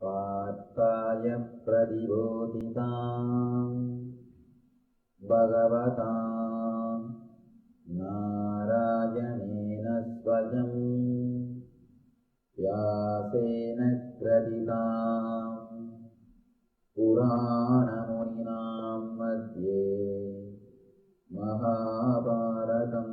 पार्थाय प्रतिबोधितां भगवता नारायणेन स्वयं व्यासेन ग्रथितां पुराणमुनिनां मध्ये महाभारतम्।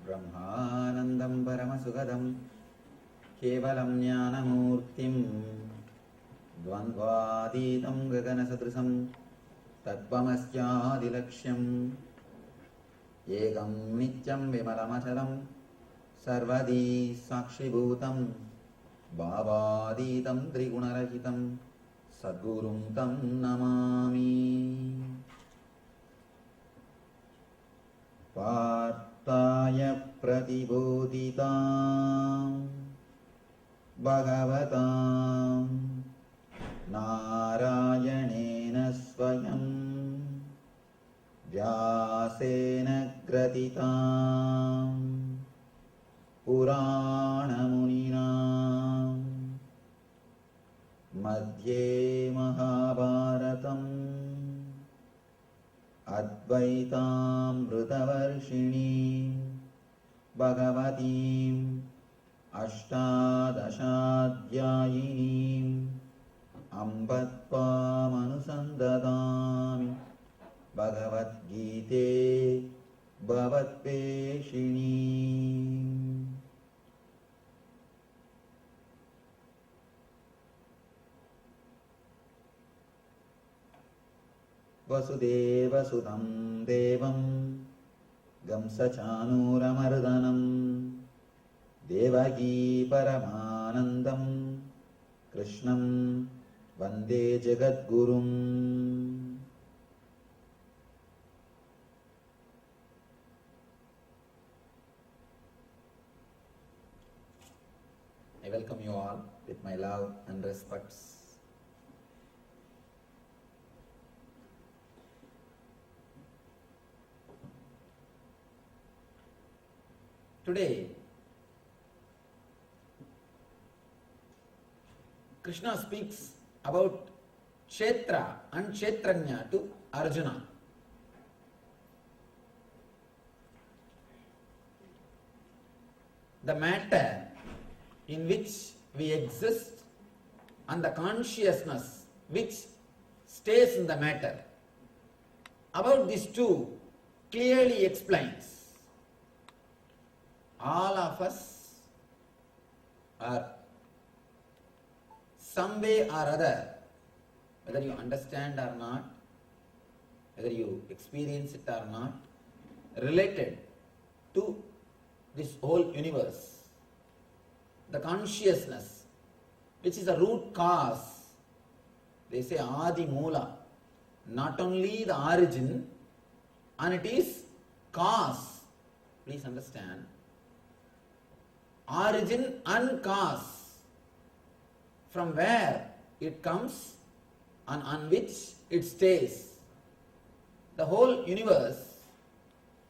ब्रह्मानन्दं परमसुखदं केवलं ज्ञानमूर्तिं द्वन्द्वातीतं गगनसदृशं तत्त्वमस्यादिलक्ष्यम् एकं नित्यं विमलमचलं सर्वदी साक्षिभूतं भावातीतं त्रिगुणरहितं सद्गुरुं तं नमामि। पार्थाय प्रतिबोधितां भगवता नारायणेन स्वयं व्यासेन ग्रथितां पुराणमुनिनां मध्ये महाभारतम्। अद्वैतामृतवर्षिणीं भगवतीम् अष्टादशाध्यायिनीम् अम्ब त्वामनुसन्दधामि भगवद्गीते भवद्वेषिणीम्। वसुदेवसुतं देवं कंसचाणूरमर्दनं देवकी परमानन्दं कृष्णं वन्दे जगद्गुरुम्। I welcome you all with my love and respects. Today, Krishna speaks about Kshetra and Kshetranya to Arjuna. The matter in which we exist and the consciousness which stays in the matter. About these two clearly explains all of us are some way or other, whether you understand or not, whether you experience it or not, related to this whole universe. The consciousness, which is the root cause, they say Adi Moola, not only the origin, and it is cause. Please understand. Origin and cause, from where it comes and on which it stays. The whole universe,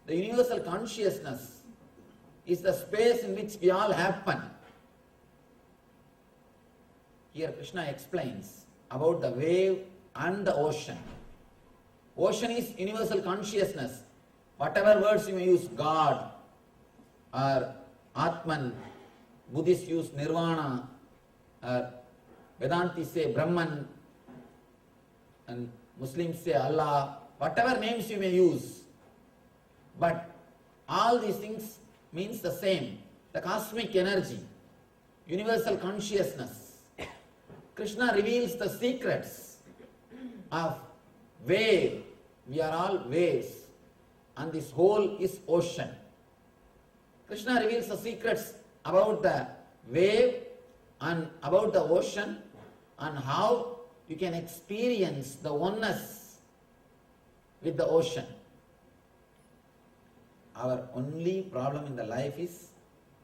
the universal consciousness, is the space in which we all happen. Here Krishna explains about the wave and the ocean. Ocean is universal consciousness. Whatever words you may use, God or Atman, Buddhists use Nirvana, or Vedantis say Brahman, and Muslims say Allah, whatever names you may use. But all these things means the same, the cosmic energy, universal consciousness. Krishna reveals the secrets of wave. We are all waves, and this whole is ocean. Krishna reveals the secrets about the wave and about the ocean and how you can experience the oneness with the ocean. Our only problem in the life is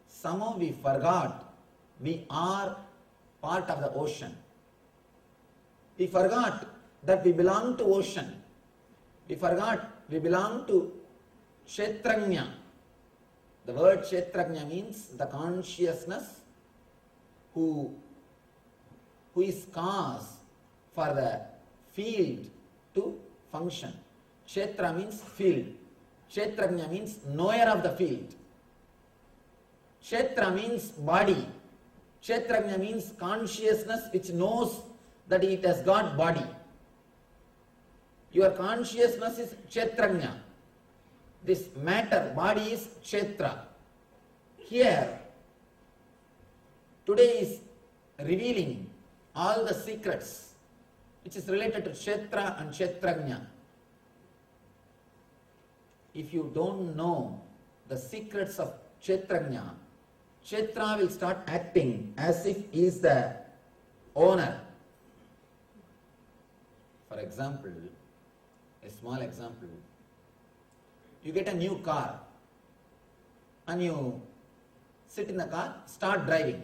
somehow we forgot we are part of the ocean. We forgot that we belong to ocean. We forgot we belong to Kshetrajna. The word Kshetrajna means the consciousness who is cause for the field to function. Kshetra means field. Kshetrajna means knower of the field. Kshetra means body. Kshetrajna means consciousness which knows that it has got body. Your consciousness is Kshetrajna. This matter, body is Kshetra. Here, today is revealing all the secrets which is related to Kshetra and Kshetrajna. If you don't know the secrets of Kshetrajna, Kshetra will start acting as if he is the owner. For example, a small example, you get a new car and you sit in the car, start driving.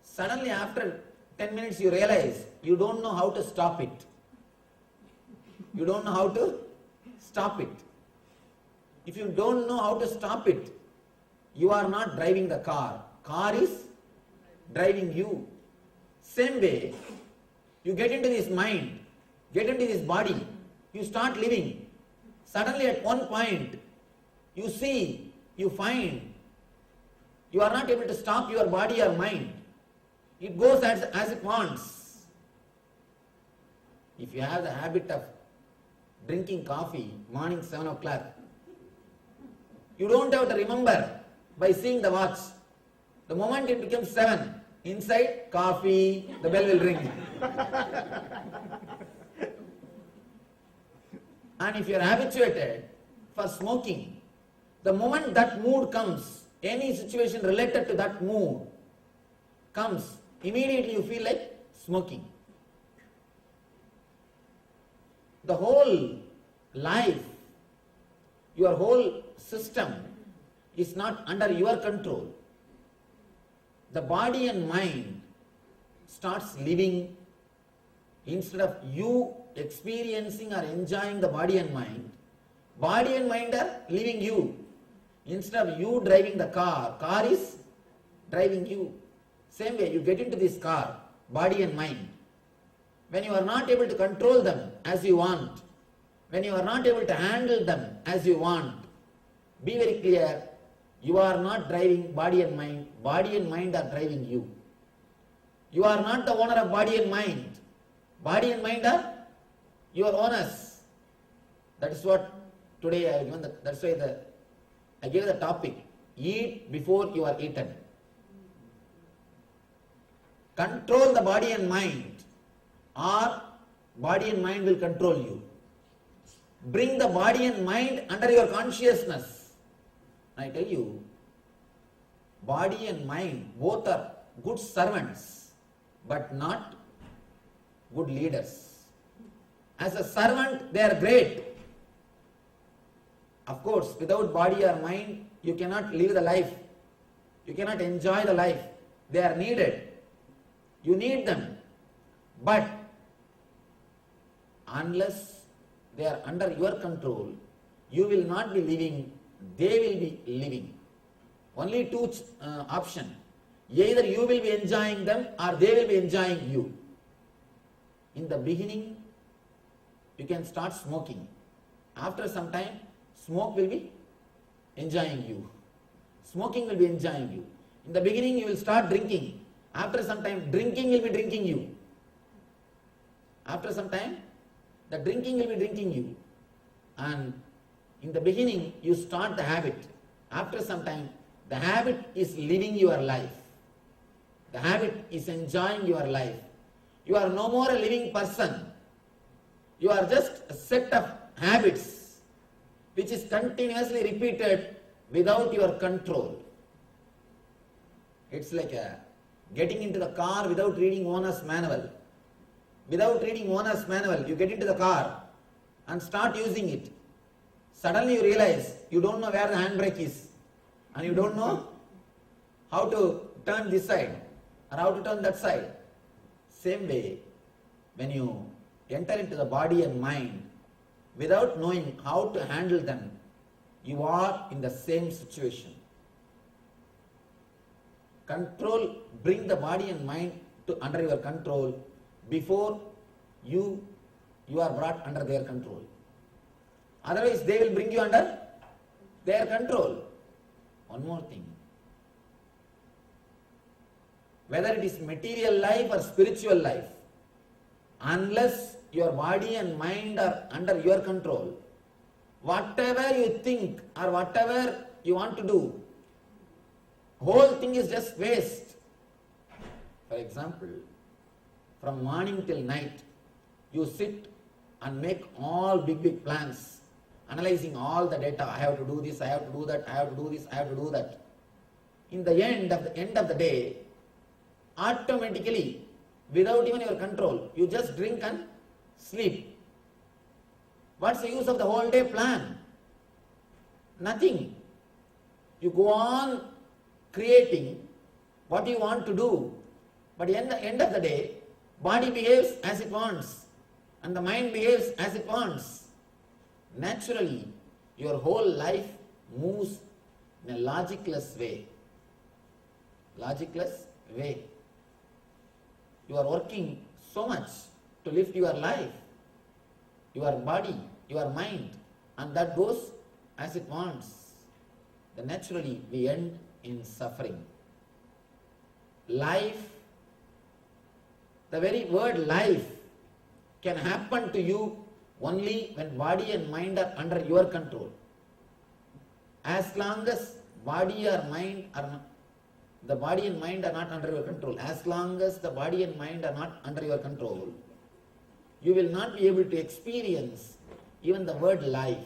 Suddenly after 10 minutes you realize you don't know how to stop it. You don't know how to stop it. If you don't know how to stop it, you are not driving the car. Car is driving you. Same way, you get into this mind, get into this body, you start living. Suddenly at one point, you see, you find, you are not able to stop your body or mind. It goes as it wants. If you have the habit of drinking coffee morning 7 o'clock, you don't have to remember by seeing the watch. The moment it becomes 7, inside coffee, the bell will ring. And if you are habituated for smoking, the moment that mood comes, any situation related to that mood comes, immediately you feel like smoking. The whole life, your whole system is not under your control. The body and mind starts living. Instead of you experiencing or enjoying the body and mind are living you. Instead of you driving the car is driving you. Same way, you get into this car, body and mind. When you are not able to control them as you want, when you are not able to handle them as you want, be very clear, you are not driving body and mind are driving you. You are not the owner of body and mind are your owners. That is what today I have given, that's why I gave the topic, eat before you are eaten. Control the body and mind, or body and mind will control you. Bring the body and mind under your consciousness. I tell you, body and mind both are good servants, but not good leaders. As a servant, they are great. Of course, without body or mind, you cannot live the life. You cannot enjoy the life. They are needed. You need them. But unless they are under your control, you will not be living, they will be living. Only two options. Either you will be enjoying them or they will be enjoying you. In the beginning, you can start smoking. After some time, smoke will be enjoying you. Smoking will be enjoying you. In the beginning, you will start drinking. After some time, drinking will be drinking you. After some time, the drinking will be drinking you. And in the beginning, you start the habit. After some time, the habit is living your life. The habit is enjoying your life. You are no more a living person. You are just a set of habits which is continuously repeated without your control. It's like getting into the car without reading owner's manual. Without reading owner's manual, you get into the car and start using it. Suddenly you realize you don't know where the handbrake is and you don't know how to turn this side or how to turn that side. Same way, when you enter into the body and mind without knowing how to handle them, you are in the same situation. Control, bring the body and mind under your control before you are brought under their control. Otherwise, they will bring you under their control. One more thing. Whether it is material life or spiritual life, unless your body and mind are under your control, whatever you think or whatever you want to do, whole thing is just waste. For example, from morning till night, you sit and make all big plans, analyzing all the data. I have to do this, I have to do that, I have to do this, I have to do that. In the end of the day, automatically, without even your control, you just drink and sleep. What's the use of the whole day plan? Nothing. You go on creating what you want to do, but at the end of the day, body behaves as it wants and the mind behaves as it wants. Naturally, your whole life moves in a logicless way. Logicless way. You are working so much to lift your life, your body, your mind, and that goes as it wants. Then naturally we end in suffering. Life, the very word life can happen to you only when body and mind are under your control. As long as body or mind are not, the body and mind are not under your control, as long as the body and mind are not under your control, you will not be able to experience even the word life.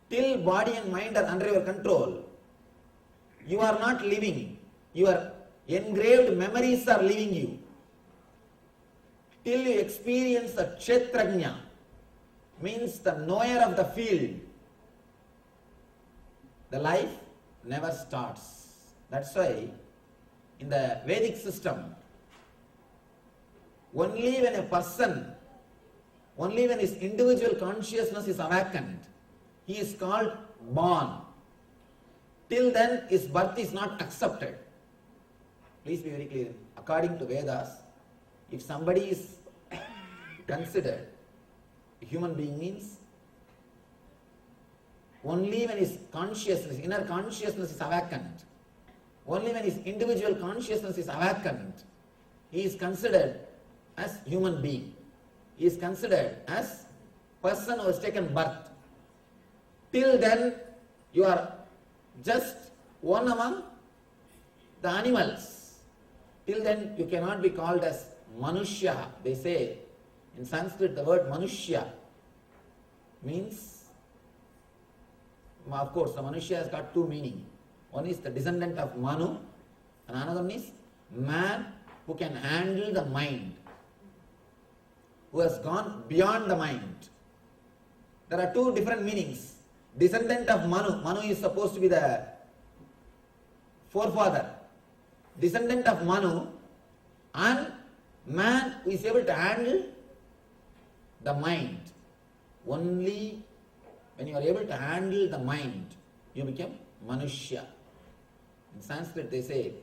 Till body and mind are under your control, you are not living. Your engraved memories are leaving you. Till you experience the Kshetrajna, means the knower of the field, the life never starts. That's why in the Vedic system, only when a person, only when his individual consciousness is awakened, he is called born. Till then, his birth is not accepted. Please be very clear. According to Vedas, if somebody is considered a human being, means only when his consciousness, inner consciousness is awakened, only when his individual consciousness is awakened, he is considered as human being. He is considered as person who has taken birth. Till then, you are just one among the animals. Till then, you cannot be called as Manushya. They say in Sanskrit the word Manushya means, of course, the Manushya has got two meanings. One is the descendant of Manu, and another one is man who can handle the mind, who has gone beyond the mind. There are two different meanings. Descendant of Manu. Manu is supposed to be the forefather. Descendant of Manu, and man who is able to handle the mind. Only when you are able to handle the mind, you become Manushya. In Sanskrit they say,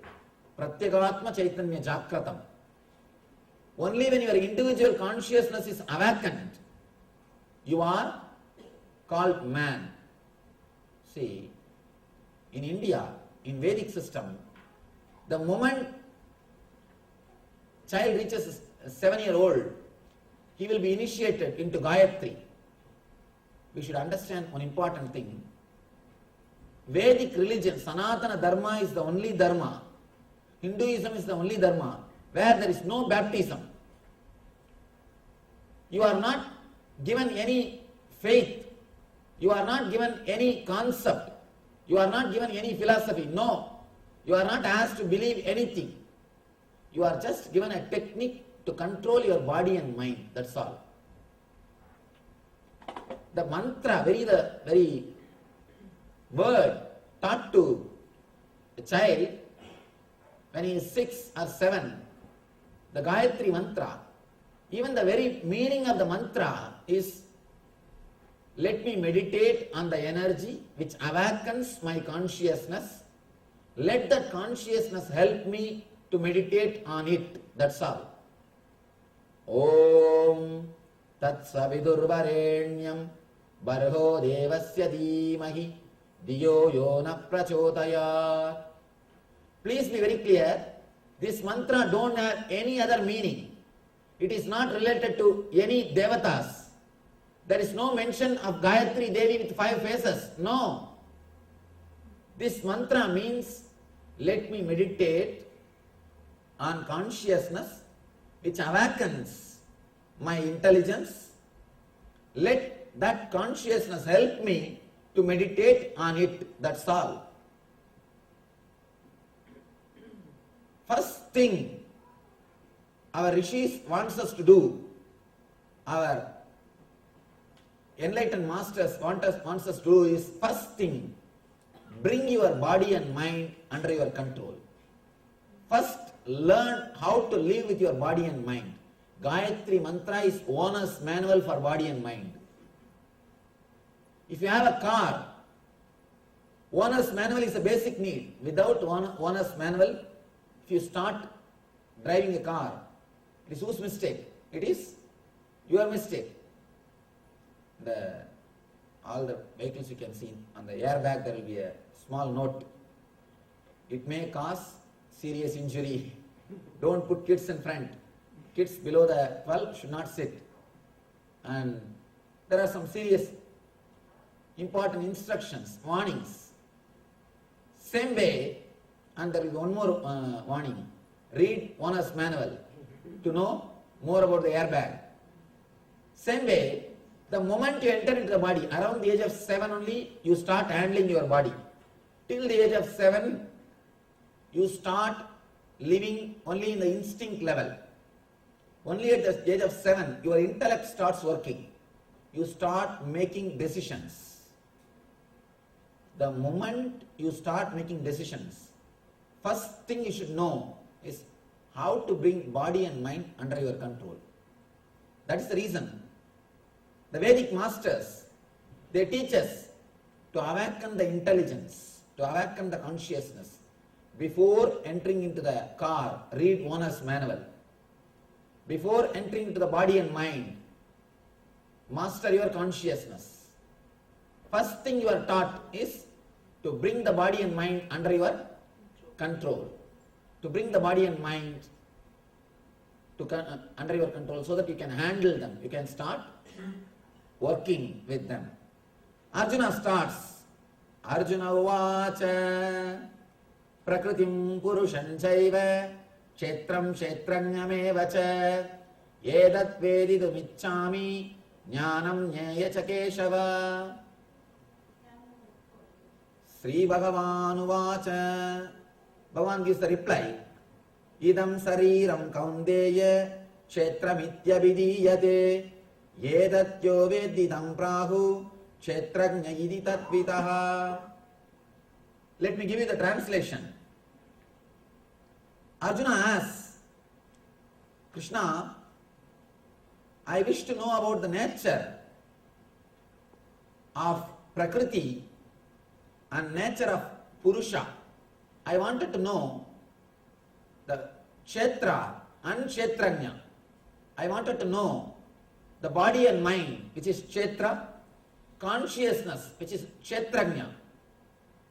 Pratyagatma Chaitanya Jakratam. Only when your individual consciousness is awakened, you are called man. See, in India, in Vedic system, the moment child reaches 7-year-old, he will be initiated into Gayatri. We should understand one important thing. Vedic religion, Sanatana Dharma is the only Dharma. Hinduism is the only Dharma where there is no baptism. You are not given any faith. You are not given any concept. You are not given any philosophy. No. You are not asked to believe anything. You are just given a technique to control your body and mind. That's all. The mantra, the very word taught to a child when he is 6 or 7, the Gayatri mantra, even the very meaning of the mantra is, let me meditate on the energy which awakens my consciousness. Let that consciousness help me to meditate on it. That's all. Om Tat Savidurvarenyam Barho Devasya Dhimahi Diyo Yona Prachodayat. Please be very clear. This mantra don't have any other meaning. It is not related to any devatas. There is no mention of Gayatri Devi with 5 faces. No. This mantra means, let me meditate on consciousness which awakens my intelligence. Let that consciousness help me to meditate on it. That's all. First thing our rishis wants us to do, our enlightened masters wants us to do is, first thing, bring your body and mind under your control. First, learn how to live with your body and mind. Gayatri mantra is owner's manual for body and mind. If you have a car, owner's manual is a basic need. Without owner's manual, if you start driving a car, it is whose mistake? It is your mistake. All the vehicles you can see, on the airbag there will be a small note. It may cause serious injury. Don't put kids in front. Kids below the 12 should not sit. And there are some serious important instructions, warnings. Same way, and there will be one more warning. Read owner's manual to know more about the airbag. Same way, the moment you enter into the body, around the age of 7 only, you start handling your body. Till the age of 7, you start living only in the instinct level. Only at the age of 7, your intellect starts working. You start making decisions. The moment you start making decisions, first thing you should know is how to bring body and mind under your control. That is the reason the Vedic masters, they teach us to awaken the intelligence, to awaken the consciousness. Before entering into the car, read owner's manual. Before entering into the body and mind, master your consciousness. First thing you are taught is to bring the body and mind under your control. To bring the body and mind under your control so that you can handle them. You can start working with them. Arjuna starts. Arjuna uvacha prakritim purushan chaiva kshetram kshetranyameva cha yedat vedidumicchami jnanam jnaya cha keshava. Sri Bhagavan uvacha. Bhagavan gives the reply. Idam sariram kaundeya kshetramityavidiyate yedatyo vedidam prahu kshetrajna idi tatvitaha. Let me give you the translation. Arjuna asks, Krishna, I wish to know about the nature of Prakriti and nature of Purusha. I wanted to know the Kshetra and Kshetrajna. I wanted to know the body and mind, which is Kshetra, consciousness, which is Kshetrajna.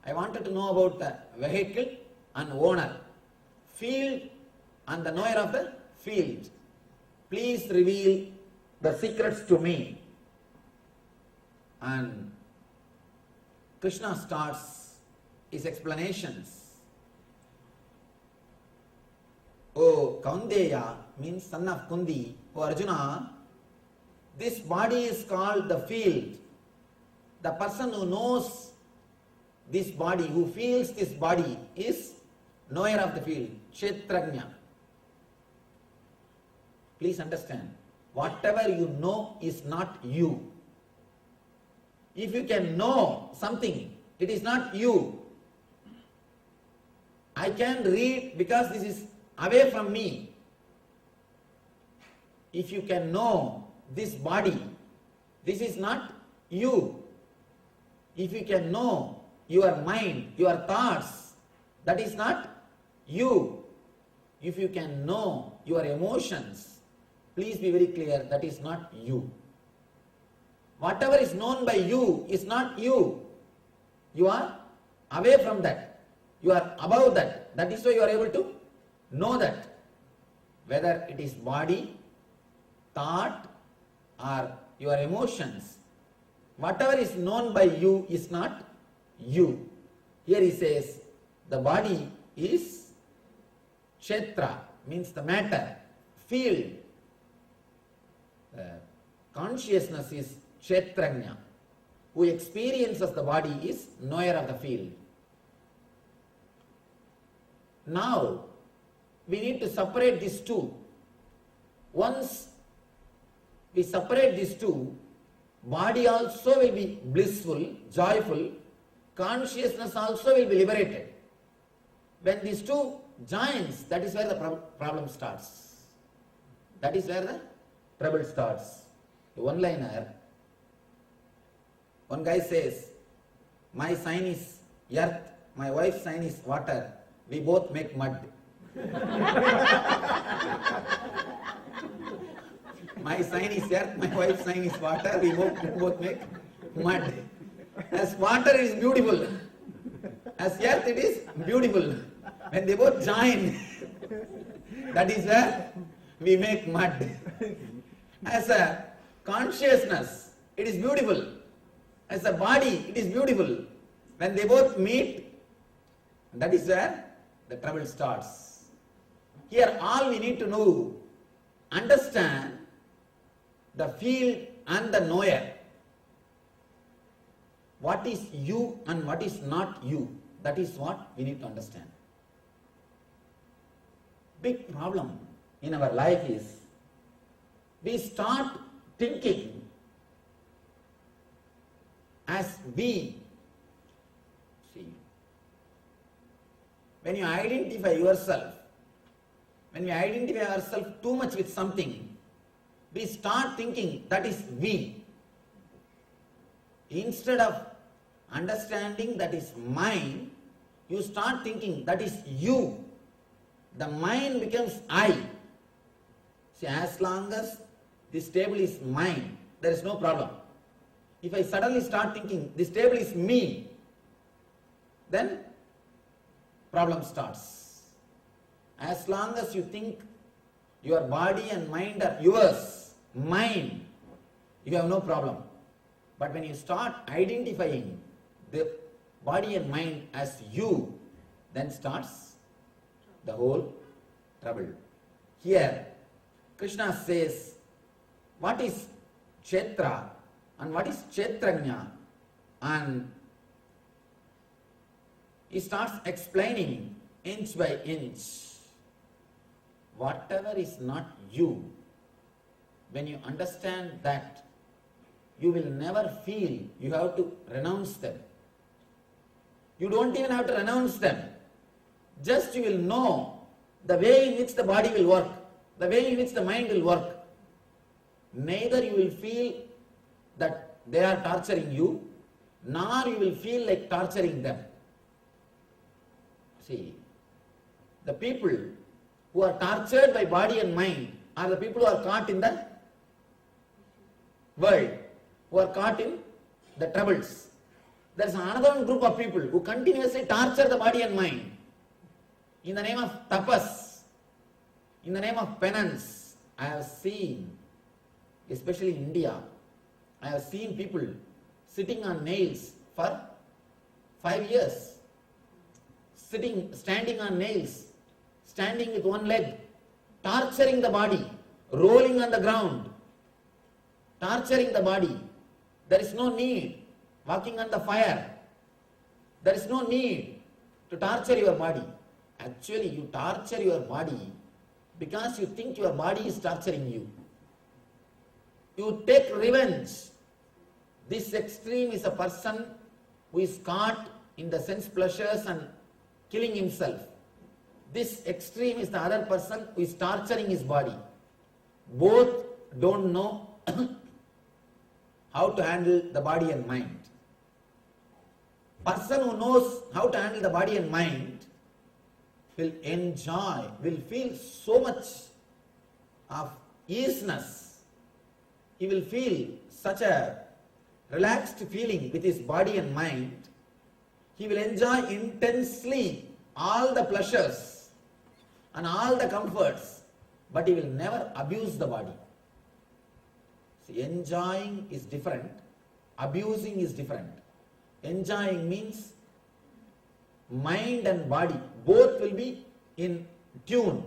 I wanted to know about the vehicle and owner, field and the knower of the field. Please reveal the secrets to me. And Krishna starts his explanations. Oh, Kaundeya means son of Kundi. Oh, Arjuna, this body is called the field. The person who knows this body, who feels this body, is knower of the field, Kshetrajna. Please understand, whatever you know is not you. If you can know something, it is not you. I can read because this is away from me. If you can know this body, this is not you. If you can know your mind, your thoughts, that is not you. If you can know your emotions, please be very clear, that is not you. Whatever is known by you is not you. You are away from that. You are above that. That is why you are able to know that. Whether it is body, thought, or your emotions, whatever is known by you is not you. Here he says, the body is Kshetra, means the matter, field. The consciousness is Kshetrajna. Who experiences the body is knower of the field. Now, we need to separate these two. Once we separate these two, body also will be blissful, joyful, consciousness also will be liberated. When these two joins, that is where the problem starts. That is where the trouble starts. The one-liner, one guy says, my sign is earth, my wife's sign is water, we both make mud. My sign is earth, my wife's sign is water, we both make mud. As water is beautiful, as earth it is beautiful. When they both join, that is where we make mud. As a consciousness, it is beautiful. As a body, it is beautiful. When they both meet, that is where the trouble starts. Here all we need to know, understand the field and the knower. What is you and what is not you? That is what we need to understand. Big problem in our life is we start thinking as we. See, when you identify yourself, when we identify ourselves too much with something, we start thinking that is we. Instead of understanding that is mine, you start thinking that is you. The mind becomes I. See, as long as this table is mine, there is no problem. If I suddenly start thinking this table is me, then problem starts. As long as you think your body and mind are yours, mine, you have no problem. But when you start identifying the body and mind as you, then starts the whole trouble. Here, Krishna says, what is Kshetra and what is Kshetrajna? And he starts explaining inch by inch. Whatever is not you, when you understand that, you will never feel you have to renounce them. You don't even have to renounce them. Just you will know the way in which the body will work, the way in which the mind will work. Neither you will feel that they are torturing you, nor you will feel like torturing them. See, the people who are tortured by body and mind are the people who are caught in the world, who are caught in the troubles. There is another group of people who continuously torture the body and mind. In the name of tapas, in the name of penance, I have seen, especially in India, I have seen people sitting on nails for 5 years, standing on nails, standing with one leg, torturing the body, rolling on the ground, torturing the body. There is no need walking on the fire. There is no need to torture your body. Actually, you torture your body because you think your body is torturing you. You take revenge. This extreme is a person who is caught in the sense pleasures and killing himself. This extreme is the other person who is torturing his body. Both don't know how to handle the body and mind. Person who knows how to handle the body and mind will enjoy, will feel so much of easiness. He will feel such a relaxed feeling with his body and mind. He will enjoy intensely all the pleasures and all the comforts, but he will never abuse the body. See, enjoying is different, abusing is different. Enjoying means mind and body both will be in tune.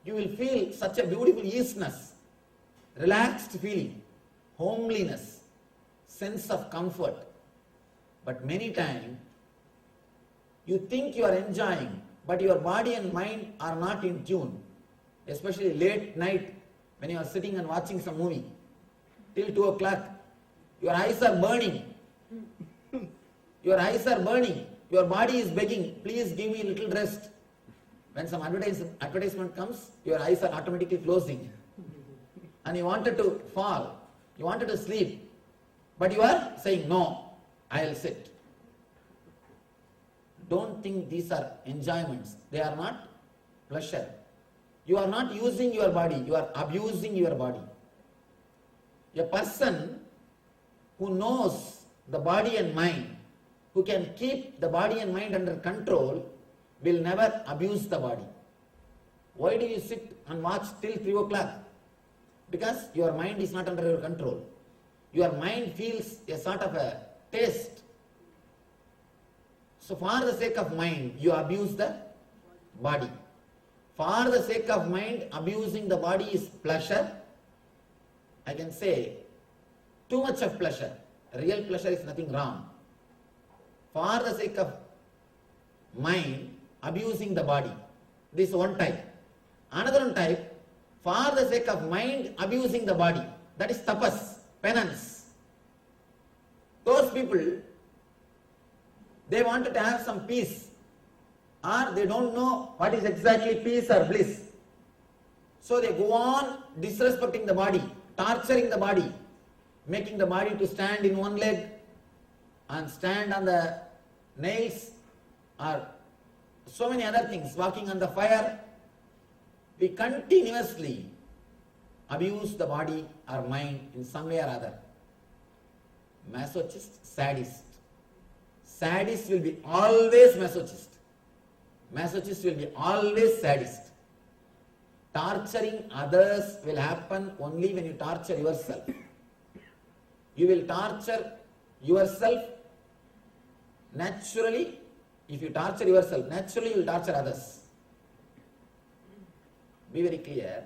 You will feel such a beautiful easiness, relaxed feeling, homeliness, sense of comfort. But many times you think you are enjoying, but your body and mind are not in tune. Especially late night when you are sitting and watching some movie till 2 o'clock, your eyes are burning. Your eyes are burning. Your body is begging, please give me a little rest. When some advertisement comes, your eyes are automatically closing. And you wanted to fall, you wanted to sleep, but you are saying, no, I will sit. Don't think these are enjoyments. They are not pleasure. You are not using your body, you are abusing your body. A person who knows the body and mind, who can keep the body and mind under control, will never abuse the body. Why do you sit and watch till 3 o'clock? Because your mind is not under your control. Your mind feels a sort of a taste. So for the sake of mind, you abuse the body. For the sake of mind, abusing the body is pleasure. I can say too much of pleasure. Real pleasure is nothing wrong. For the sake of mind, abusing the body. This is one type. Another one type, for the sake of mind, abusing the body. That is tapas, penance. Those people, they wanted to have some peace, or they don't know what is exactly peace or bliss. So they go on disrespecting the body, torturing the body, making the body to stand in one leg and stand on the nails, or so many other things, walking on the fire. We continuously abuse the body or mind in some way or other. Masochist, sadist. Sadist will be always masochist. Masochist will be always sadist. Torturing others will happen only when you torture yourself. You will torture yourself naturally. If you torture yourself, naturally you will torture others. Be very clear.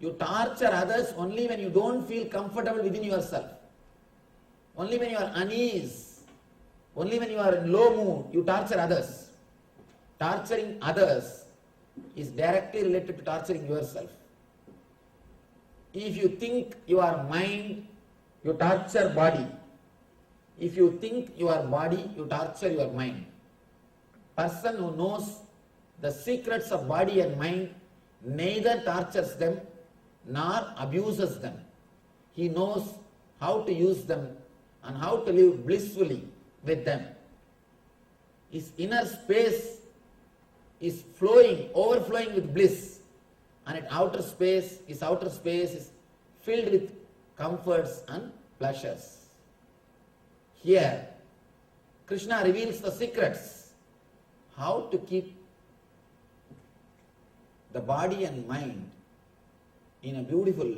You torture others only when you don't feel comfortable within yourself. Only when you are unease, only when you are in low mood, you torture others. Torturing others is directly related to torturing yourself. If you think you are mind, you torture body. If you think you are body, you torture your mind. Person who knows the secrets of body and mind neither tortures them nor abuses them. He knows how to use them and how to live blissfully with them. His inner space is flowing, overflowing with bliss, and his outer space is filled with comforts and pleasures. Here, Krishna reveals the secrets how to keep the body and mind in a beautiful,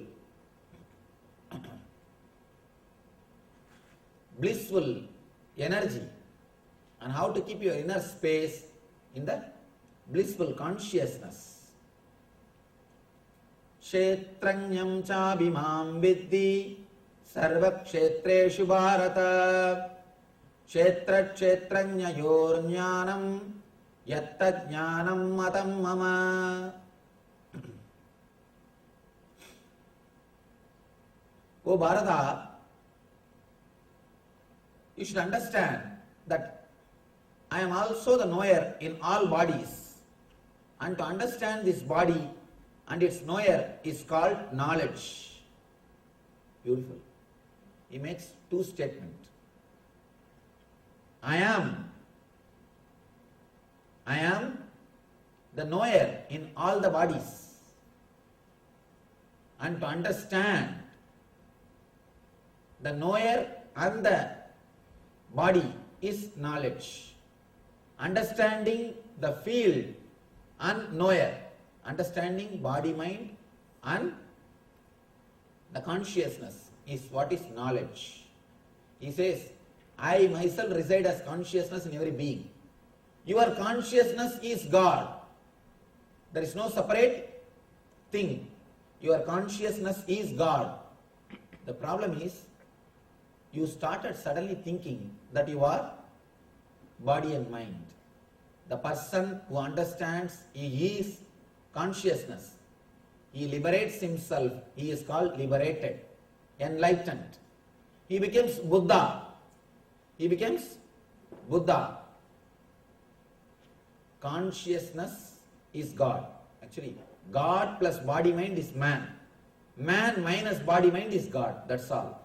blissful energy, and how to keep your inner space in the blissful consciousness. Kshetranyam chabhimam viddhi सर्वक्षेत्रेषु Bharat क्षेत्र क्षेत्रज्ञयोर्ज्ञानं यत्तज्ज्ञानं मतं मम. O Bharata, you should understand that I am also the knower in all bodies, and to understand this body and its knower is called knowledge. Beautiful. He makes two statements. I am the knower in all the bodies, and to understand the knower and the body is knowledge. Understanding the field and knower, understanding body, mind and the consciousness is what is knowledge. He says, I myself reside as consciousness in every being. Your consciousness is God. There is no separate thing. Your consciousness is God. The problem is, you started suddenly thinking that you are body and mind. The person who understands he is consciousness. He liberates himself. He is called liberated, enlightened. He becomes Buddha. He becomes Buddha. Consciousness is God. Actually, God plus body mind is man. Man minus body mind is God. That's all.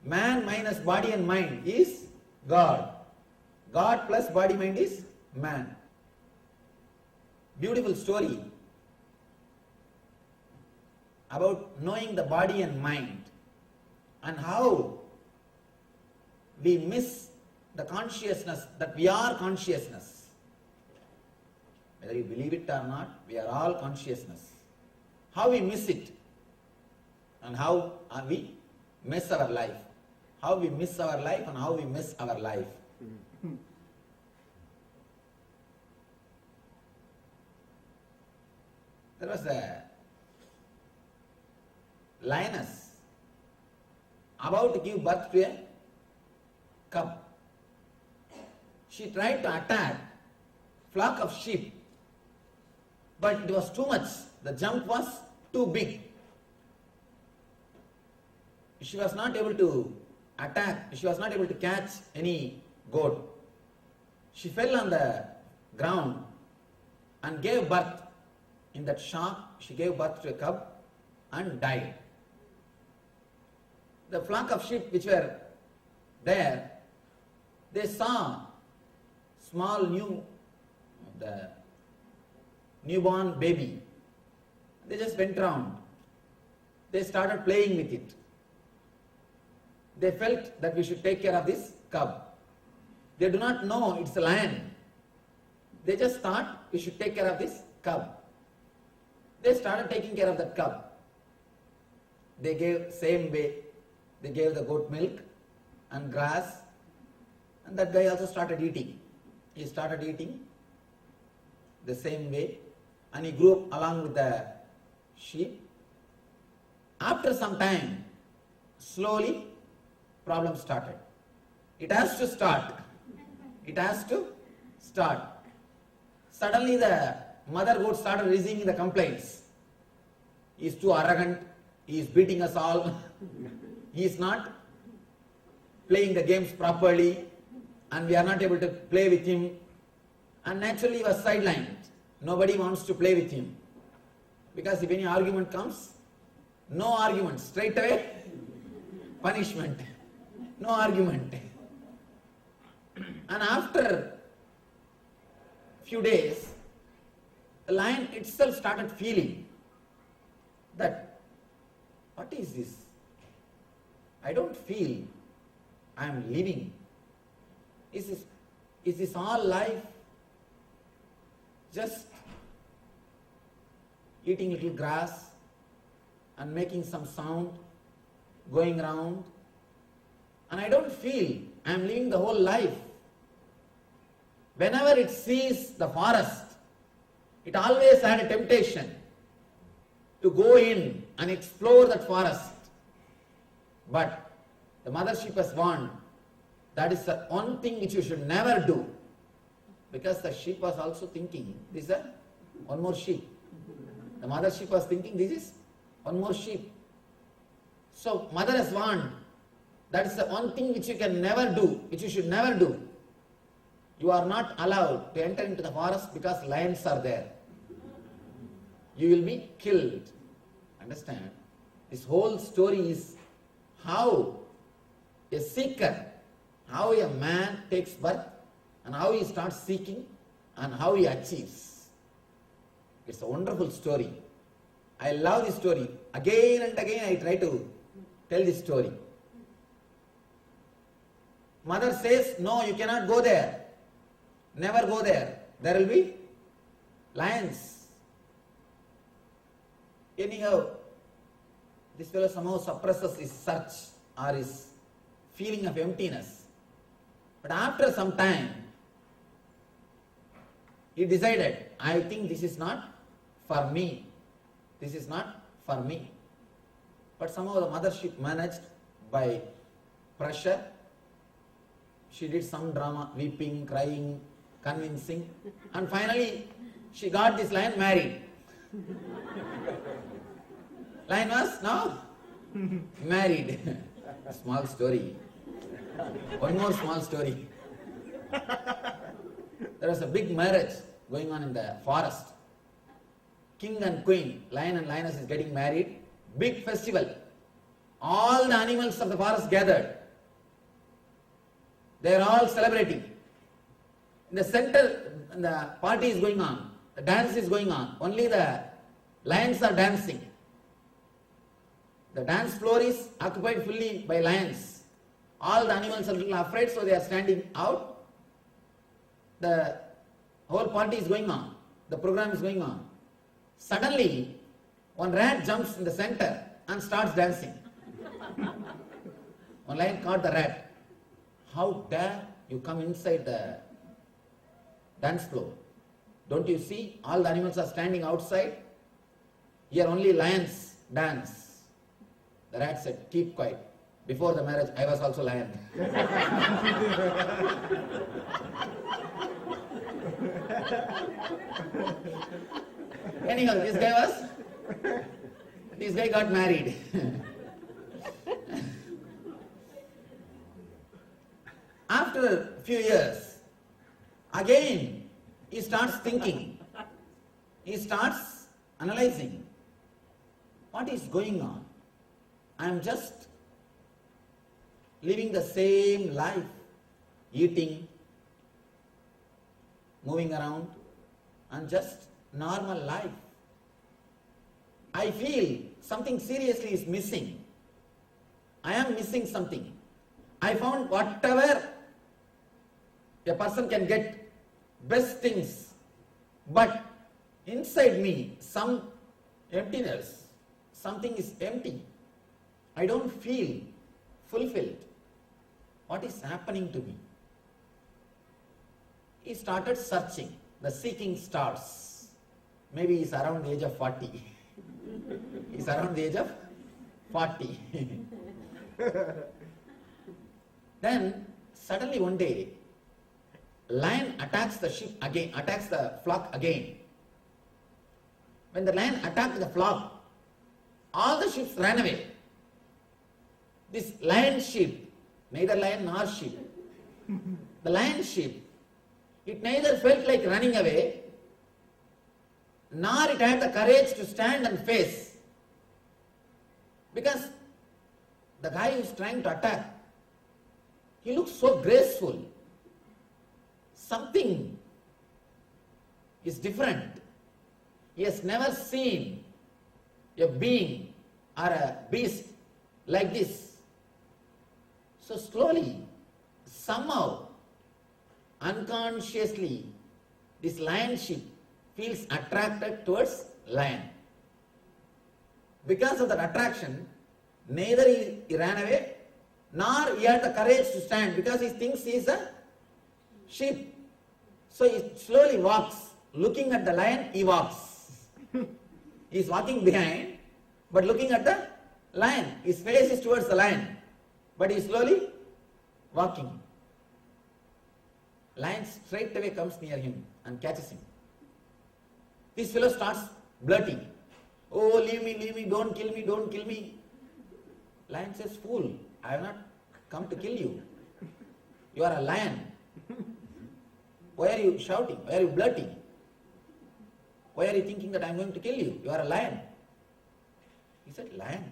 Man minus body and mind is God. God plus body mind is man. Beautiful story about knowing the body and mind and how we miss the consciousness that we are consciousness. Whether you believe it or not, we are all consciousness. How we miss it and how we miss our life. How we miss our life and how we miss our life. There was a lioness about to give birth to a cub. She tried to attack flock of sheep, but it was too much. The jump was too big. She was not able to attack. She was not able to catch any goat. She fell on the ground and gave birth. In that shock, she gave birth to a cub and died. The flock of sheep which were there, they saw the newborn baby. They just went round. They started playing with it. They felt that we should take care of this cub. They do not know it's a lion. They just thought we should take care of this cub. They started taking care of that cub. They gave same way. They gave the goat milk and grass, and that guy also started eating. He started eating the same way, and he grew up along with the sheep. After some time, slowly, problem started. It has to start. It has to start. Suddenly the mother goat started raising the complaints. He is too arrogant. He is beating us all. He is not playing the games properly, and we are not able to play with him. And naturally he was sidelined. Nobody wants to play with him. Because if any argument comes, no argument, straight away punishment. No argument. And after few days, the lion itself started feeling that, what is this? I don't feel I am living. Is this all life? Just eating little grass and making some sound, going around, and I don't feel I am living the whole life. Whenever it sees the forest, it always had a temptation to go in and explore that forest But the mother sheep has warned, that is the one thing which you should never do. Because the sheep was also thinking, this is one more sheep. The mother sheep was thinking, this is one more sheep. So mother has warned, that is the one thing which you can never do, which you should never do. You are not allowed to enter into the forest because lions are there. You will be killed. Understand? This whole story is how a seeker, how a man takes birth and how he starts seeking and how he achieves. It's a wonderful story. I love this story. Again and again I try to tell this story. Mother says, no, you cannot go there. Never go there. There will be lions. Anyhow, this fellow somehow suppresses his search or his feeling of emptiness. But after some time, he decided, I think this is not for me. This is not for me. But somehow the mother sheep managed by pressure. She did some drama, weeping, crying, convincing, and finally she got this lion married. Lion was now married. Small story. One more small story. There was a big marriage going on in the forest. King and queen, lion and lioness is getting married. Big festival. All the animals of the forest gathered. They are all celebrating. In the center, the party is going on. The dance is going on. Only the lions are dancing. The dance floor is occupied fully by lions. All the animals are a little afraid, so they are standing out. The whole party is going on. The program is going on. Suddenly, one rat jumps in the center and starts dancing. One lion caught the rat. How dare you come inside the dance floor? Don't you see all the animals are standing outside? Here only lions dance. The rat said, keep quiet. Before the marriage, I was also lion. Anyhow, this guy got married. After a few years, again, he starts thinking. He starts analyzing. What is going on? I am just living the same life, eating, moving around, and just normal life. I feel something seriously is missing. I am missing something. I found whatever a person can get, best things, but inside me some emptiness, something is empty. I don't feel fulfilled. What is happening to me? He started searching. The seeking starts. Maybe he's around the age of 40. He's around the age of 40. Then suddenly one day, lion attacks the sheep again, attacks the flock again. When the lion attacked the flock, all the sheep ran away. This lion sheep, neither lion nor sheep, the lion sheep, it neither felt like running away, nor it had the courage to stand and face. Because the guy who is trying to attack, he looks so graceful. Something is different. He has never seen a being or a beast like this. So slowly, somehow, unconsciously, this lion sheep feels attracted towards lion. Because of that attraction, neither he ran away, nor he had the courage to stand, because he thinks he is a sheep. So he slowly walks, looking at the lion, he walks. He is walking behind, but looking at the lion. His face is towards the lion. but he is slowly walking. Lion straight away comes near him and catches him. This fellow starts blurting, "Oh, leave me, don't kill me, don't kill me." Lion says, "Fool, I have not come to kill you. You are a lion. Why are you shouting? Why are you blurting? Why are you thinking that I am going to kill you? You are a lion." He said, "Lion?"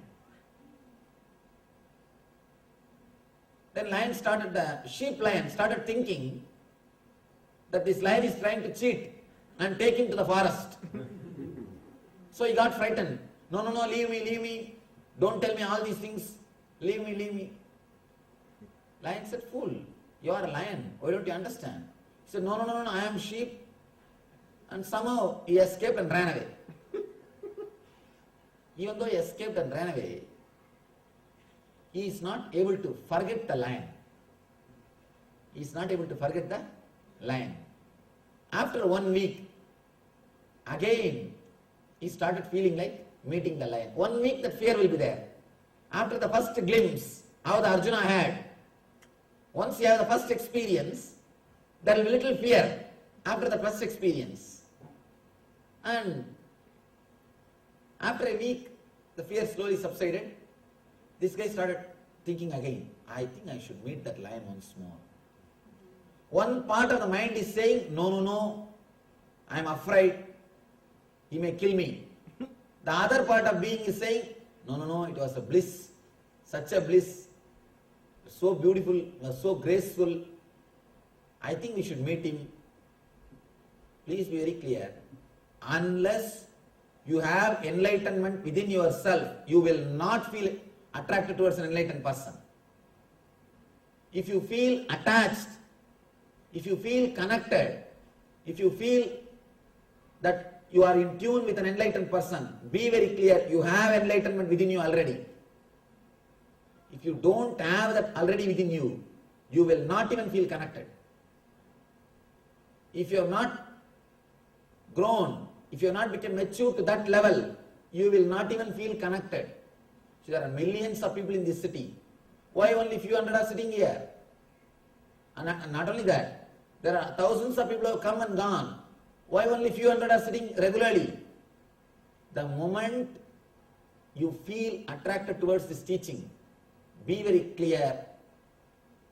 Then the sheep lion started thinking that this lion is trying to cheat and take him to the forest. So he got frightened. No, leave me. Don't tell me all these things. Leave me. Lion said, "Fool, you are a lion. Why don't you understand?" He said, No, I am sheep. And somehow he escaped and ran away. Even though he escaped and ran away, he is not able to forget the lion. He is not able to forget the lion. After 1 week, again, he started feeling like meeting the lion. 1 week that fear will be there. After the first glimpse, how the Arjuna had, once you have the first experience, there will be little fear after the first experience. And after a week, the fear slowly subsided. This guy started thinking again, I think I should meet that lion once more. One part of the mind is saying, no, I am afraid, he may kill me. The other part of being is saying, no, it was a bliss, such a bliss, so beautiful, so graceful. I think we should meet him. Please be very clear. Unless you have enlightenment within yourself, you will not feel attracted towards an enlightened person. If you feel attached, if you feel connected, if you feel that you are in tune with an enlightened person, be very clear, you have enlightenment within you already. If you don't have that already within you, you will not even feel connected. If you have not grown, if you have not become mature to that level, you will not even feel connected. So there are millions of people in this city. Why only few hundred are sitting here? And not only that, there are thousands of people who have come and gone. Why only few hundred are sitting regularly? The moment you feel attracted towards this teaching, be very clear,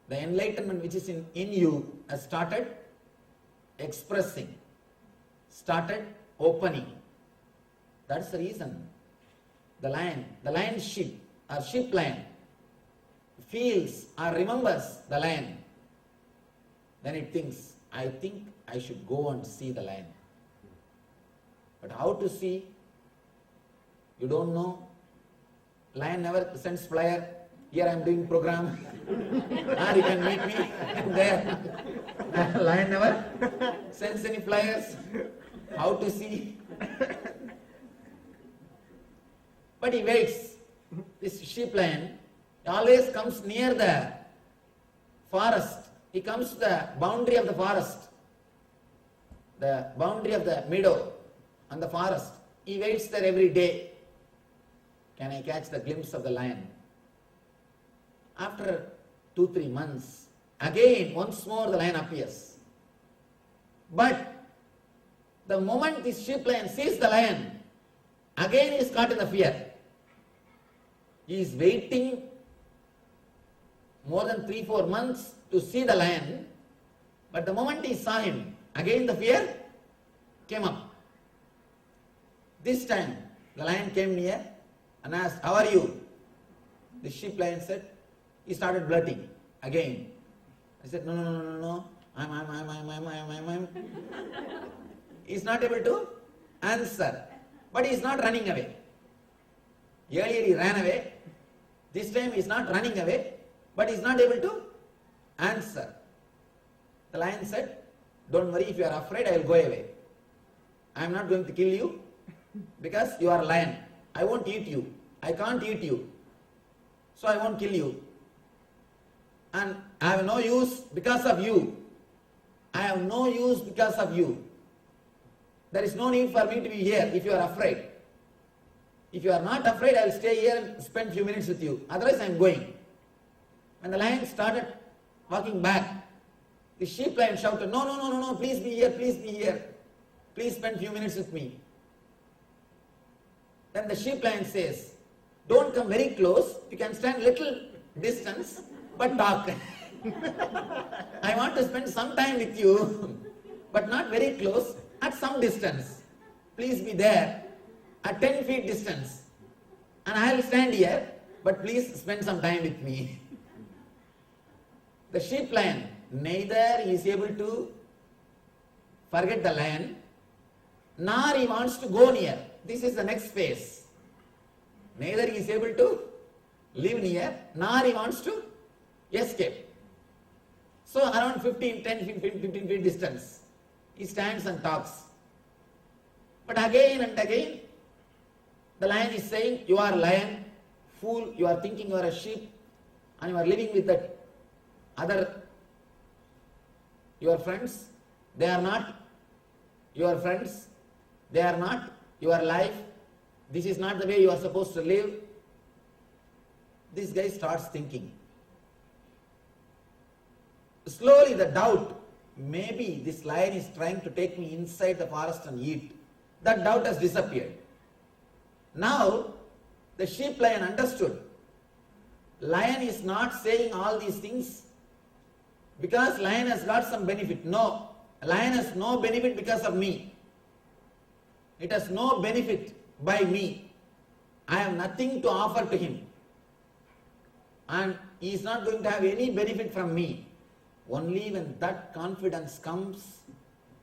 the enlightenment which is in you has started expressing, started opening. That's the reason the lion sheep or sheep lion feels or remembers the lion. Then it thinks, I think I should go and see the lion. But how to see? You don't know. Lion never sends flyer. Here I am doing program. Or you can meet me there. Lion never sends any flyers. How to see? But he waits. This sheep lion always comes near the forest. He comes to the boundary of the forest, the boundary of the meadow and the forest. He waits there every day. Can I catch the glimpse of the lion? After 2-3 months, again, once more the lion appears. But the moment this sheep lion sees the lion, again he is caught in the fear. He is waiting more than 3-4 months to see the lion, but the moment he saw him, again the fear came up. This time, the lion came near and asked, "How are you?" The sheep lion said, he started blurting again. I said, no, I'm. He's not able to answer, but he's not running away. Earlier he ran away. This time he's not running away, but he's not able to answer. The lion said, "Don't worry, if you are afraid, I will go away. I am not going to kill you because you are a lion. I won't eat you. I can't eat you. So I won't kill you. And I have no use because of you. I have no use because of you. There is no need for me to be here if you are afraid. If you are not afraid, I will stay here and spend few minutes with you. Otherwise I am going." When the lion started walking back, the sheep lion shouted, no, no, no, no, no, please be here, please be here. Please spend few minutes with me. Then the sheep lion says, don't come very close, you can stand little distance, but talk. I want to spend some time with you, but not very close, at some distance. Please be there, at 10 feet distance. And I will stand here, but please spend some time with me. The sheep lion, neither is able to forget the lion, nor he wants to go near. This is the next phase. Neither he is able to live near, nor he wants to escape. So around 15 feet distance, he stands and talks. But again and again, the lion is saying, you are lion, fool, you are thinking you are a sheep, and you are living with that other, your friends. They are not your friends. They are not your life. This is not the way you are supposed to live. This guy starts thinking. Slowly the doubt, maybe this lion is trying to take me inside the forest and eat. That doubt has disappeared. Now, the sheep lion understood. Lion is not saying all these things because lion has got some benefit. No, lion has no benefit because of me. It has no benefit by me. I have nothing to offer to him. And he is not going to have any benefit from me. Only when that confidence comes,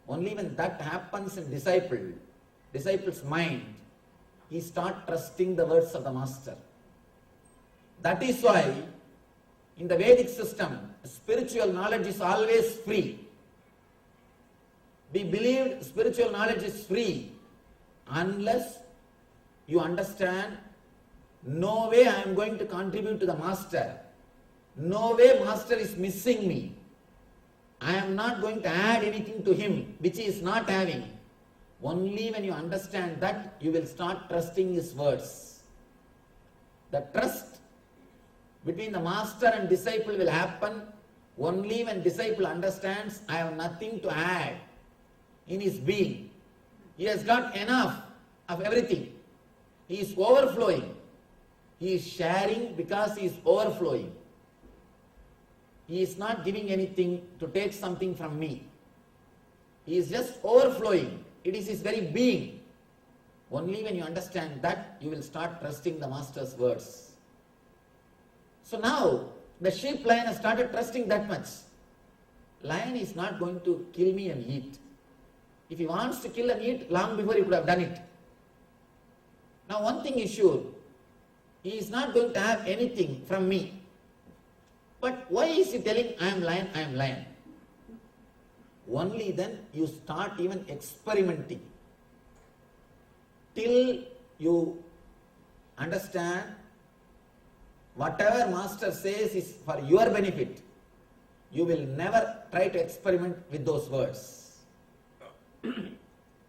only when that happens in disciple's mind, he starts trusting the words of the master. That is why in the Vedic system, spiritual knowledge is always free. We believed spiritual knowledge is free unless you understand, no way I am going to contribute to the master. No way master is missing me. I am not going to add anything to him which he is not having. Only when you understand that, you will start trusting his words. The trust between the master and disciple will happen only when disciple understands, I have nothing to add in his being. He has got enough of everything. He is overflowing. He is sharing because he is overflowing. He is not giving anything to take something from me. He is just overflowing. It is his very being. Only when you understand that, you will start trusting the master's words. So now, the sheep lion has started trusting that much. Lion is not going to kill me and eat. If he wants to kill and eat, long before he could have done it. Now one thing is sure, he is not going to have anything from me. But why is he telling, I am lion, I am lion? Only then you start even experimenting. Till you understand whatever master says is for your benefit, you will never try to experiment with those words.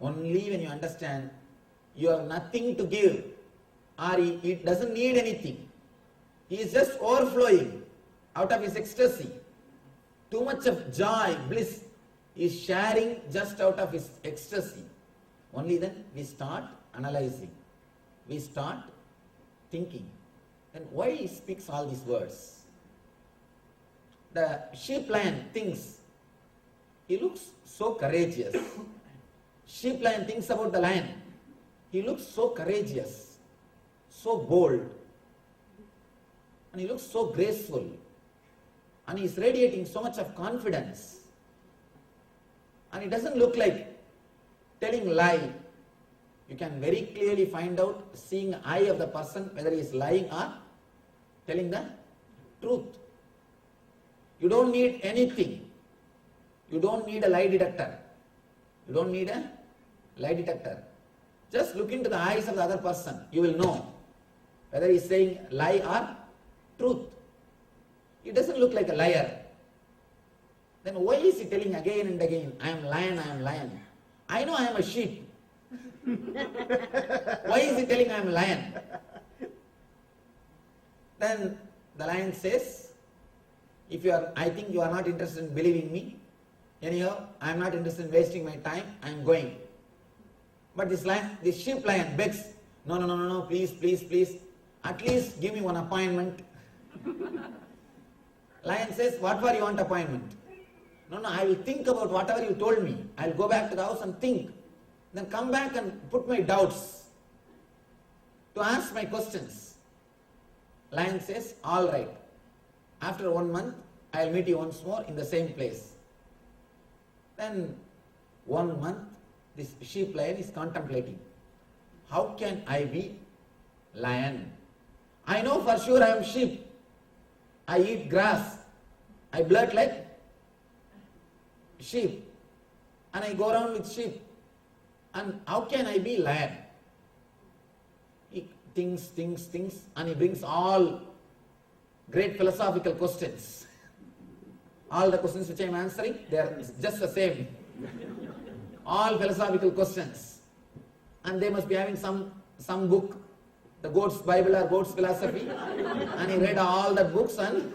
Only when you understand you have nothing to give, or he doesn't need anything. He is just overflowing out of his ecstasy. Too much of joy, bliss, he is sharing just out of his ecstasy. Only then we start analyzing. We start thinking. Then why he speaks all these words? The sheep lion thinks, he looks so courageous. Sheep lion thinks about the lion. He looks so courageous, so bold, and he looks so graceful, and he is radiating so much of confidence. And it doesn't look like telling lie. You can very clearly find out, seeing the eye of the person, whether he is lying or telling the truth. You don't need anything. You don't need a lie detector. You don't need a lie detector. Just look into the eyes of the other person. You will know whether he is saying lie or truth. He doesn't look like a liar. Then why is he telling again and again, I am lion, I am lion? I know I am a sheep. Why is he telling I am lion? Then the lion says, I think you are not interested in believing me. Anyhow, I am not interested in wasting my time. I am going. But this sheep lion begs, no, please. At least give me one appointment. Lion says, what for you want appointment? No, I will think about whatever you told me. I will go back to the house and think. Then come back and put my doubts. To ask my questions. Lion says, all right. After 1 month, I will meet you once more in the same place. Then 1 month, this sheep lion is contemplating. How can I be lion? I know for sure I am sheep. I eat grass. I bloat like sheep. And I go around with sheep. And how can I be lion? He thinks, and he brings all great philosophical questions. All the questions which I am answering, they are just the same. All philosophical questions. And they must be having some book, the Goat's Bible or Goat's Philosophy. And he read all the books and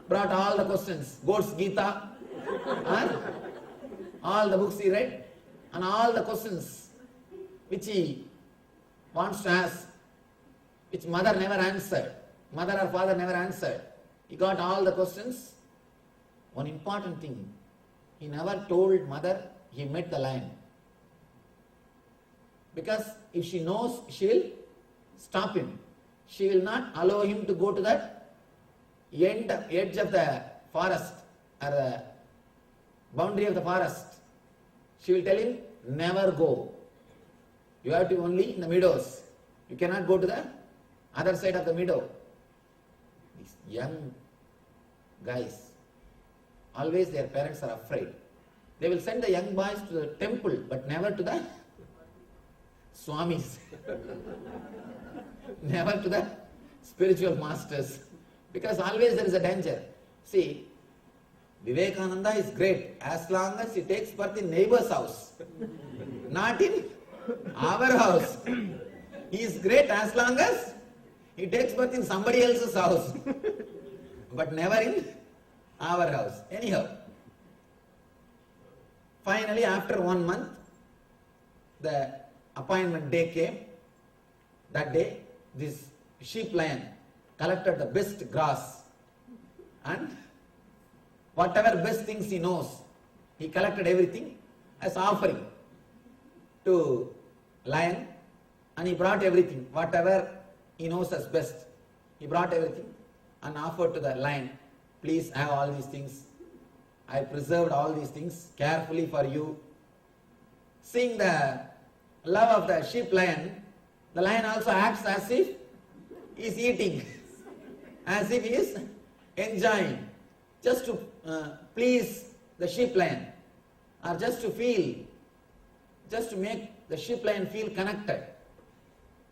brought all the questions. Goat's Gita. And all the books he read. And all the questions which he wants to ask, which mother never answered. Mother or father never answered. He got all the questions. One important thing, he never told mother he met the lion. Because if she knows, she will stop him. She will not allow him to go to that edge of the forest or the boundary of the forest. She will tell him, never go. You have to only in the meadows. You cannot go to the other side of the meadow. These young guys, always their parents are afraid. They will send the young boys to the temple, but never to the swamis. Never to the spiritual masters. Because always there is a danger. See, Vivekananda is great as long as he takes birth in neighbor's house. Not in our house. He is great as long as he takes birth in somebody else's house. But never in our house. Anyhow, finally after 1 month, the appointment day came. That day, this sheep lion collected the best grass and whatever best things he knows, he collected everything as offering to lion, and he brought everything, whatever he knows as best. He brought everything and offered to the lion, please have all these things. I preserved all these things carefully for you. Seeing the love of the sheep lion, the lion also acts as if he is eating, as if he is enjoying, just to please the sheep lion, or just to make the sheep lion feel connected,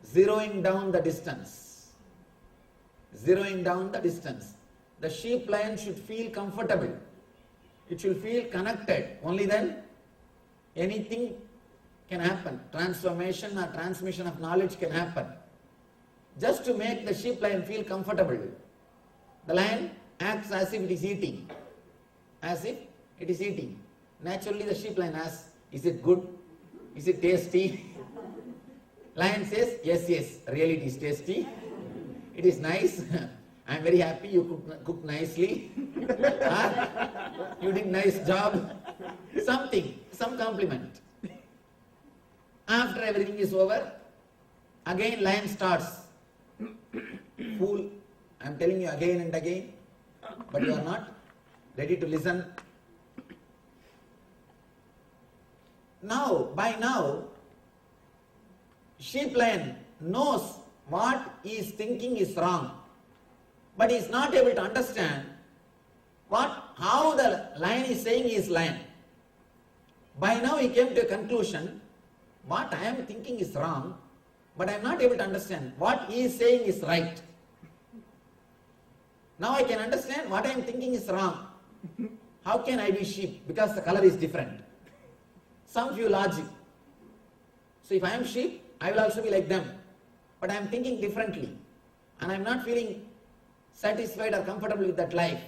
zeroing down the distance. Zeroing down the distance. The sheep lion should feel comfortable. It should feel connected. Only then anything can happen. Transformation or transmission of knowledge can happen. Just to make the sheep lion feel comfortable, the lion acts as if it is eating. As if it is eating. Naturally the sheep lion asks, is it good? Is it tasty? Lion says, yes, really it is tasty. It is nice. I am very happy you cook nicely. You did nice job. Some compliment. After everything is over, again lion starts. Fool, I am telling you again and again, but you are not ready to listen. By now, sheep lion knows what he is thinking is wrong, but he is not able to understand how the lion is saying he is lion. By now he came to a conclusion, what I am thinking is wrong, but I am not able to understand what he is saying is right. Now I can understand what I am thinking is wrong. How can I be sheep? Because the color is different. Some view logic. So if I am sheep, I will also be like them. But I am thinking differently. And I am not feeling satisfied or comfortable with that life.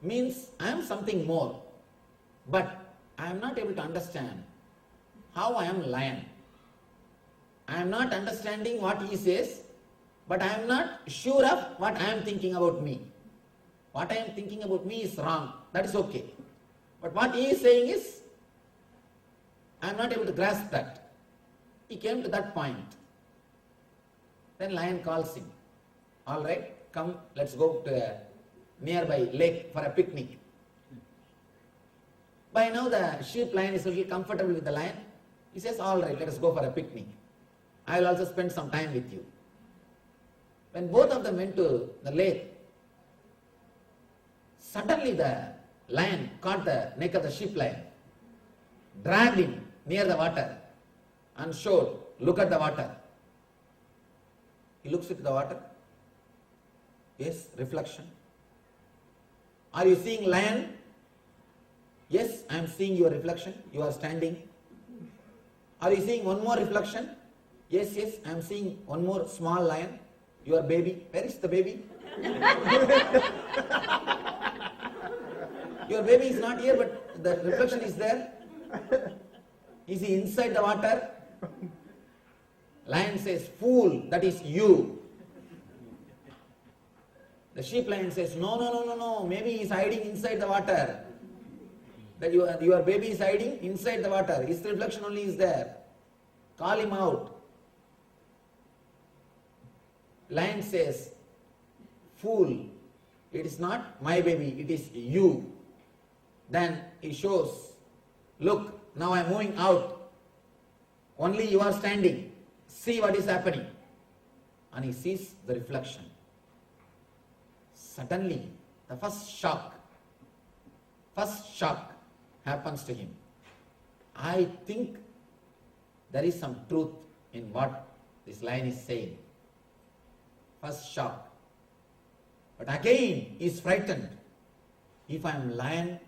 means I am something more, but I am not able to understand how I am lion. I am not understanding what he says, but I am not sure of what I am thinking about me. What I am thinking about me is wrong, that is okay. But what he is saying is, I am not able to grasp that. He came to that point. Then lion calls him. All right, come, let's go to a nearby lake for a picnic. By now the sheep lion is a little comfortable with the lion. He says, all right, let us go for a picnic. I will also spend some time with you. When both of them went to the lake, suddenly the lion caught the neck of the sheep lion, dragged him near the water and showed, look at the water. He looks into the water. Yes, reflection. Are you seeing lion? Yes, I am seeing your reflection. You are standing. Are you seeing one more reflection? Yes, yes, I am seeing one more small lion. Your baby. Where is the baby? Your baby is not here, but the reflection is there. Is he inside the water? Lion says, fool, that is you. The sheep lion says, no, maybe he is hiding inside the water. That your baby is hiding inside the water. His reflection only is there. Call him out. Lion says, fool, it is not my baby, it is you. Then he shows, look, now I am moving out. Only you are standing. See what is happening. And he sees the reflection. Suddenly, the first shock happens to him. I think there is some truth in what this lion is saying. First shock. But again, he is frightened. If I am lion,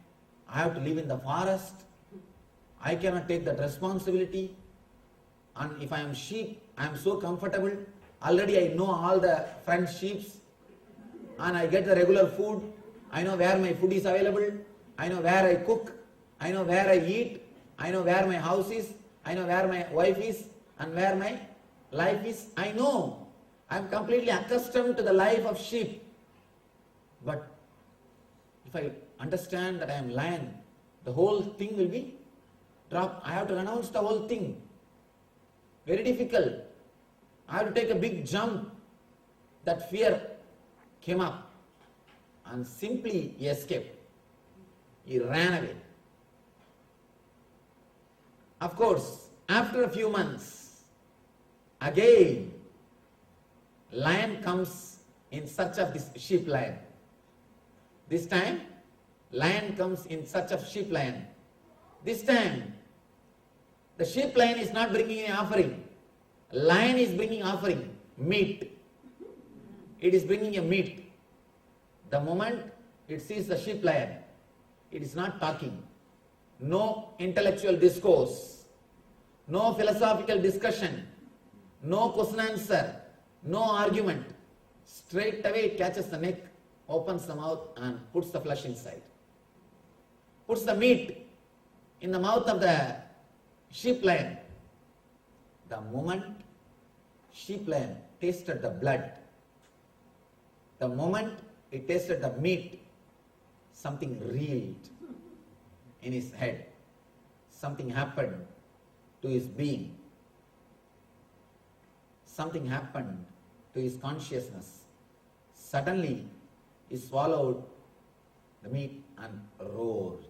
I have to live in the forest. I cannot take that responsibility. And if I am sheep, I am so comfortable. Already I know all the friend sheep. And I get the regular food. I know where my food is available. I know where I cook. I know where I eat. I know where my house is. I know where my wife is and where my life is. I know. I am completely accustomed to the life of sheep. But if I understand that I am lion, the whole thing will be dropped. I have to renounce the whole thing. Very difficult. I have to take a big jump. That fear came up and simply he escaped. He ran away. Of course, after a few months, again, lion comes in search of this sheep lion. This time, lion comes in search of sheep lion. This time, the sheep lion is not bringing an offering. Lion is bringing offering, meat. It is bringing a meat. The moment it sees the sheep lion, it is not talking. No intellectual discourse, no philosophical discussion, no question answer, no argument. Straight away it catches the neck, opens the mouth and puts the flesh inside. Puts the meat in the mouth of the sheep lion. The moment sheep lion tasted the blood, the moment it tasted the meat, something reeled in his head. Something happened to his being. Something happened to his consciousness. Suddenly, he swallowed the meat and roared.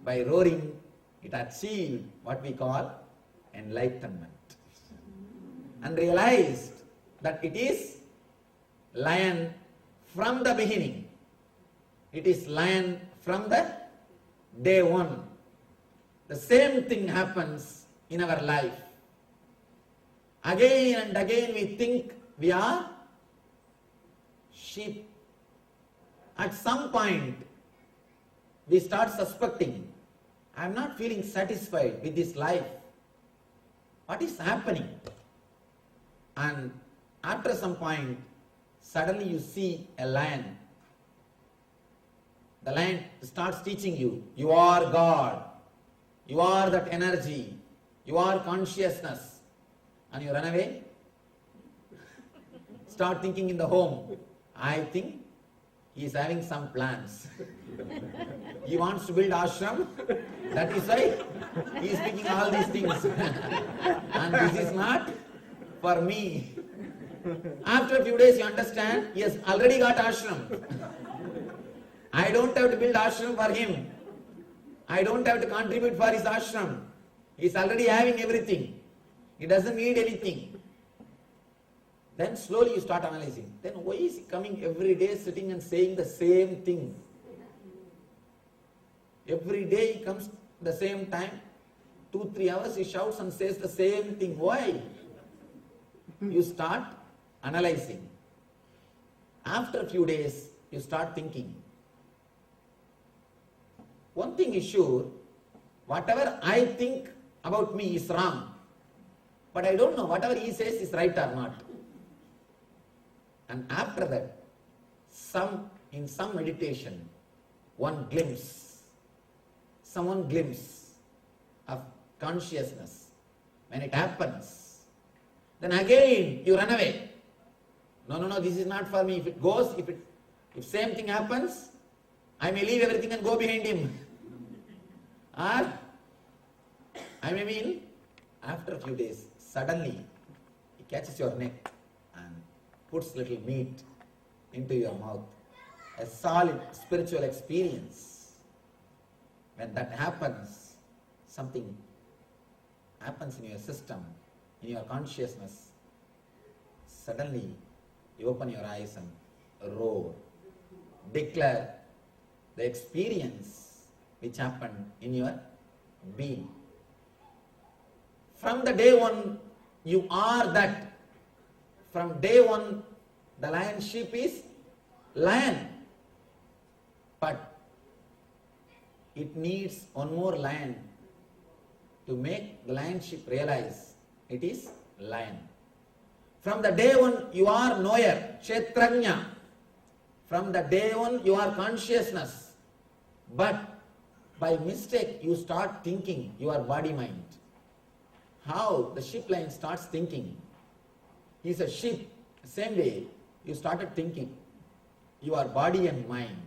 By roaring, it achieved what we call enlightenment. And realized that it is lion from the beginning. It is lion from the day one. The same thing happens in our life. Again and again we think we are sheep. At some point we start suspecting, I am not feeling satisfied with this life. What is happening? And after some point, suddenly you see a lion the lion starts teaching you, you are God, you are that energy, you are consciousness, and you run away. Start thinking in the home, I think he is having some plans. He wants to build ashram, that is why he is speaking all these things. And this is not for me. After a few days you understand, he has already got ashram. I don't have to build ashram for him. I don't have to contribute for his ashram. He is already having everything. He doesn't need anything. Then slowly you start analyzing. Then why is he coming every day sitting and saying the same thing? Every day he comes the same time. 2-3 hours he shouts and says the same thing. Why? You start analyzing. After a few days you start thinking. One thing is sure, whatever I think about me is wrong. But I don't know whatever he says is right or not. And after that, in some meditation, one glimpse of consciousness. When it happens, then again you run away. No, this is not for me. If same thing happens, I may leave everything and go behind him. Or I may mean, after a few days, suddenly he catches your neck and puts little meat into your mouth. A solid spiritual experience. When that happens, something happens in your system, in your consciousness. Suddenly, you open your eyes and roar. Declare the experience which happened in your being. From the day one, you are that. From day one, the lion sheep is lion. But it needs one more lion to make the lion sheep realize it is lion. From the day one, you are knower, kshetrajna. From the day one, you are consciousness. But by mistake, you start thinking, your body-mind. How the sheep lion starts thinking. He is a sheep. Same way, you started thinking. Your body and mind.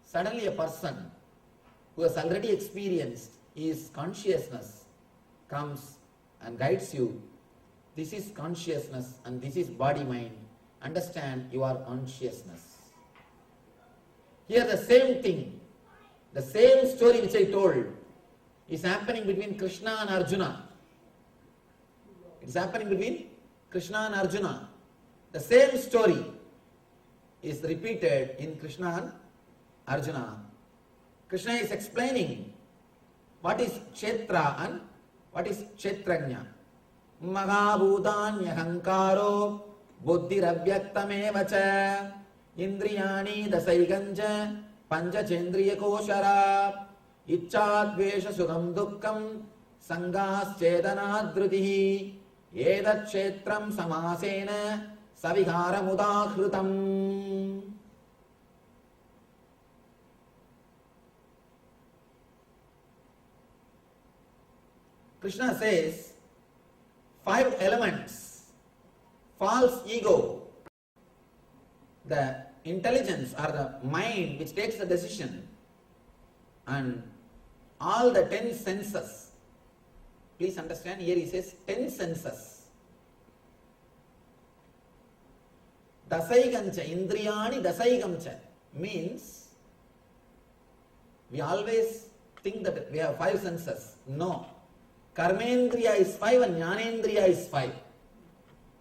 Suddenly a person who has already experienced his consciousness comes and guides you. This is consciousness and this is body-mind. Understand your consciousness. Here the same thing, the same story which I told is happening between Krishna and Arjuna. It is happening between Krishna and Arjuna. The same story is repeated in Krishna and Arjuna. Krishna is explaining what is Kshetra and what is Kshetrajna. Mahabhutanyahangkaro buddhiravyaktamevacha indriyani dasaiganja panchachendriya koshara ichchadvesha sugam dukkam sangaschedanaadrutihi edat kshetram samasena saviharamudahrutam. Krishna says 5 elements: false ego, the intelligence or the mind which takes the decision, and all the 10 senses. Please understand, here he says 10 senses. Dasaigamcha, indriyani dasaigamcha means we always think that we have 5 senses. No. Karmendriya is 5 and Jnanendriya is 5.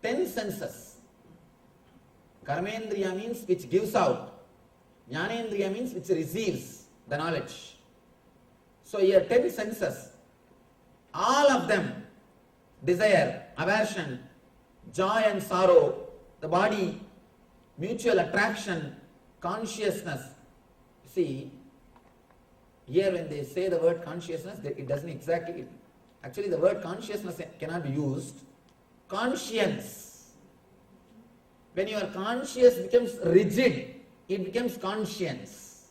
10 senses. Karmendriya means which gives out. Jnanendriya means which receives the knowledge. So here 10 senses. All of them, desire, aversion, joy and sorrow, the body, mutual attraction, consciousness. See, here when they say the word consciousness, it doesn't exactly... Actually, the word consciousness cannot be used. Conscience. When your conscience becomes rigid, it becomes conscience.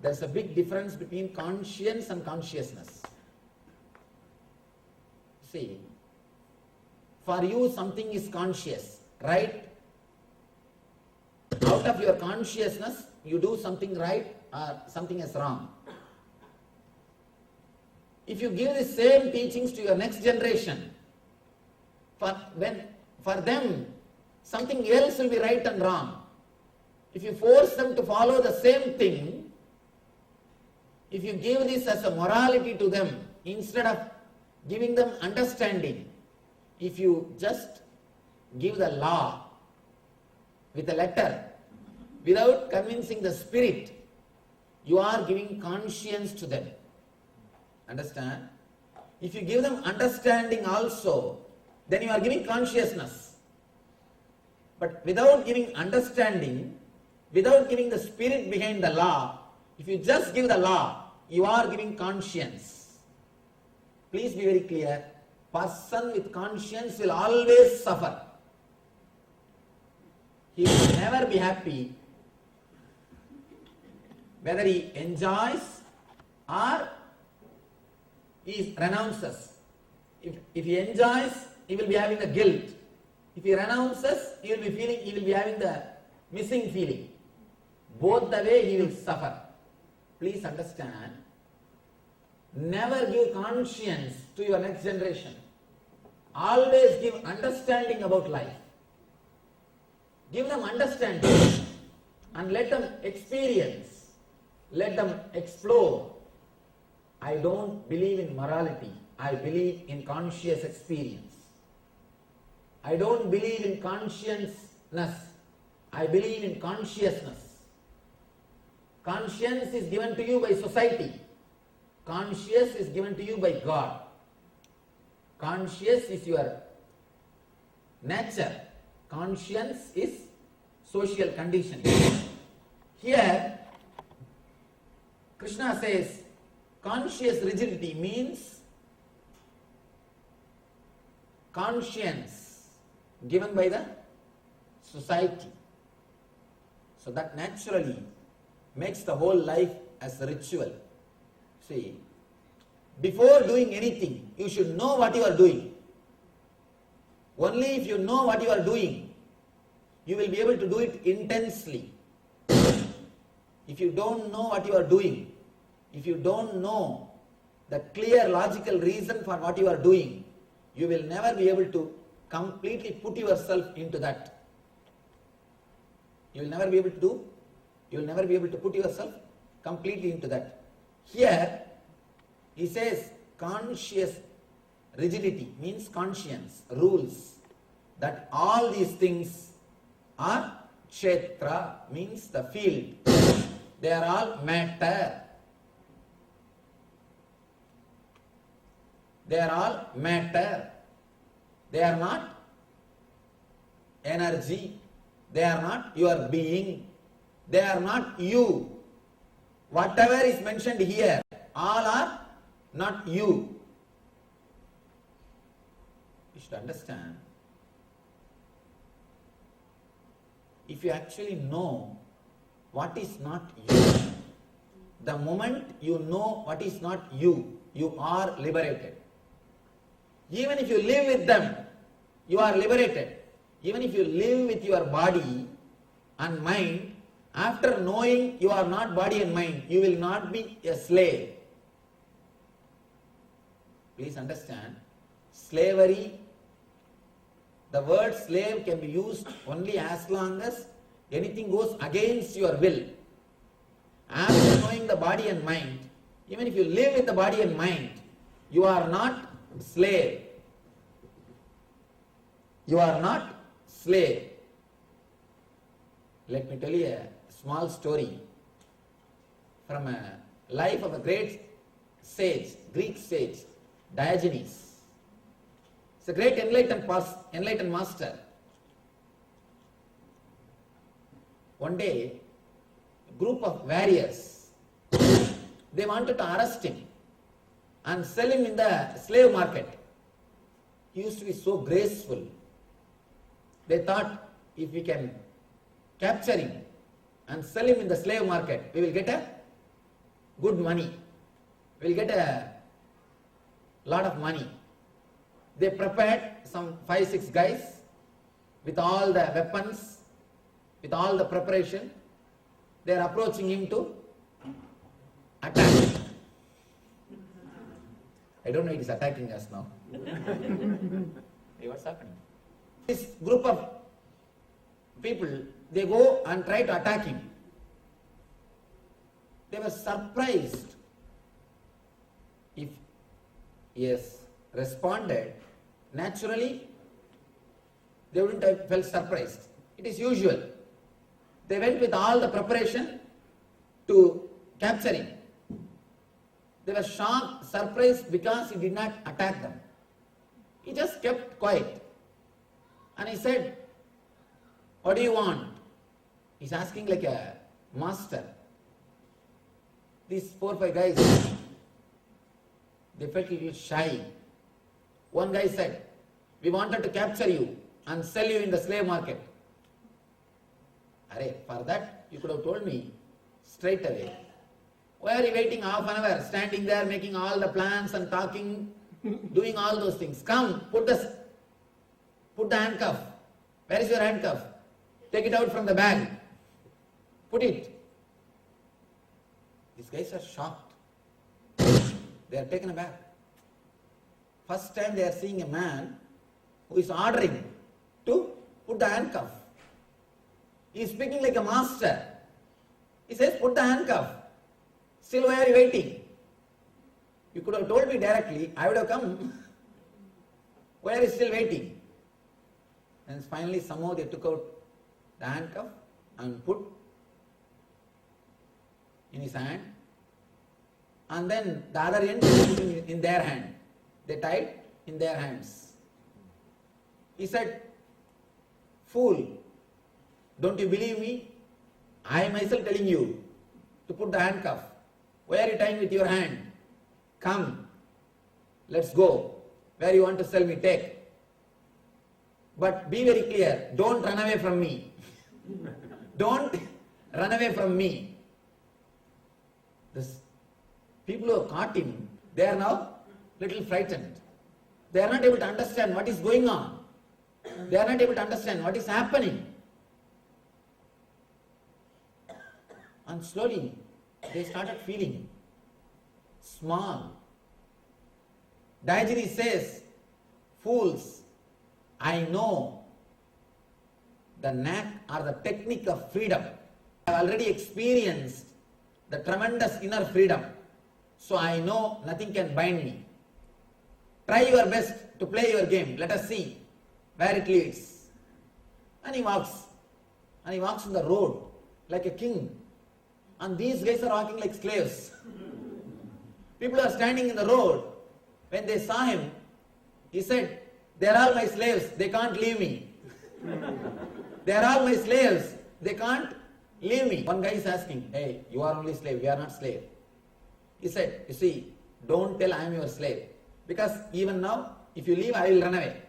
There's a big difference between conscience and consciousness. See, for you something is conscious, right? Out of your consciousness, you do something right or something is wrong. If you give the same teachings to your next generation, for them something else will be right and wrong. If you force them to follow the same thing, if you give this as a morality to them instead of giving them understanding, if you just give the law with a letter without convincing the spirit, you are giving conscience to them. Understand? If you give them understanding also, then you are giving consciousness. But without giving understanding, without giving the spirit behind the law, if you just give the law, you are giving conscience. Please be very clear. Person with conscience will always suffer. He will never be happy whether he enjoys or he renounces. If he enjoys, he will be having the guilt. If he renounces, he will be having the missing feeling. Both the way he will suffer. Please understand. Never give conscience to your next generation. Always give understanding about life. Give them understanding and let them experience. Let them explore. I don't believe in morality. I believe in conscious experience. I don't believe in consciousness. I believe in consciousness. Conscience is given to you by society. Conscious is given to you by God. Conscious is your nature. Conscience is social condition. Here, Krishna says, conscious rigidity means conscience given by the society. So that naturally makes the whole life as a ritual. See, before doing anything, you should know what you are doing. Only if you know what you are doing, you will be able to do it intensely. If you don't know what you are doing, if you don't know the clear logical reason for what you are doing, you will never be able to completely put yourself into that. You will never be able to put yourself completely into that. Here, he says conscious rigidity means conscience, rules, that all these things are kshetra, means the field. They are all matter. They are all matter. They are not energy. They are not your being. They are not you. Whatever is mentioned here, all are not you. You should understand. If you actually know what is not you, the moment you know what is not you, you are liberated. Even if you live with them, you are liberated. Even if you live with your body and mind, after knowing you are not body and mind, you will not be a slave. Please understand, slavery, the word slave can be used only as long as anything goes against your will. After knowing the body and mind, even if you live with the body and mind, you are not slave. You are not slave. Let me tell you a small story from a life of a great sage, Greek sage, Diogenes. It's a great enlightened master. One day, a group of warriors, they wanted to arrest him and sell him in the slave market. He used to be so graceful. They thought, if we can capture him and sell him in the slave market, we will get a good money. We will get a lot of money. They prepared some 5-6 guys with all the weapons, with all the preparation. They are approaching him to attack. I don't know, it is attacking us now. Hey, what's happening? This group of people, they go and try to attack him. They were surprised. If he has responded, naturally, they wouldn't have felt surprised. It is usual. They went with all the preparation to capture him. They were shocked, surprised because he did not attack them. He just kept quiet. And he said, "What do you want?" He's asking like a master. These 4 or 5 guys, they felt a little shy. One guy said, "We wanted to capture you and sell you in the slave market." Arey, for that you could have told me straight away. Why are you waiting half an hour, standing there making all the plans and talking, doing all those things? Come, put the handcuff. Where is your handcuff? Take it out from the bag. Put it. These guys are shocked. They are taken aback. First time they are seeing a man who is ordering to put the handcuff. He is speaking like a master. He says, "Put the handcuff." Still, why are you waiting? You could have told me directly, I would have come. Why are you still waiting? And finally, somehow they took out the handcuff and put in his hand. And then the other end in their hand. They tied in their hands. He said, "Fool, don't you believe me? I am myself telling you to put the handcuff. Why are you tying with your hand? Come, let's go. Where you want to sell me, take. But be very clear, don't run away from me. Don't run away from me." This people who have caught him, they are now little frightened. They are not able to understand what is going on. They are not able to understand what is happening. And slowly, they started feeling small. Diogenes says, "Fools, I know the knack or the technique of freedom. I have already experienced the tremendous inner freedom. So I know nothing can bind me. Try your best to play your game. Let us see where it leads." And he walks. And he walks on the road like a king. And these guys are walking like slaves. People are standing in the road. When they saw him, he said, "They are all my slaves. They can't leave me. They are all my slaves. They can't leave me." One guy is asking, "Hey, you are only slave. We are not slave." He said, "You see, don't tell I am your slave. Because even now, if you leave, I will run away.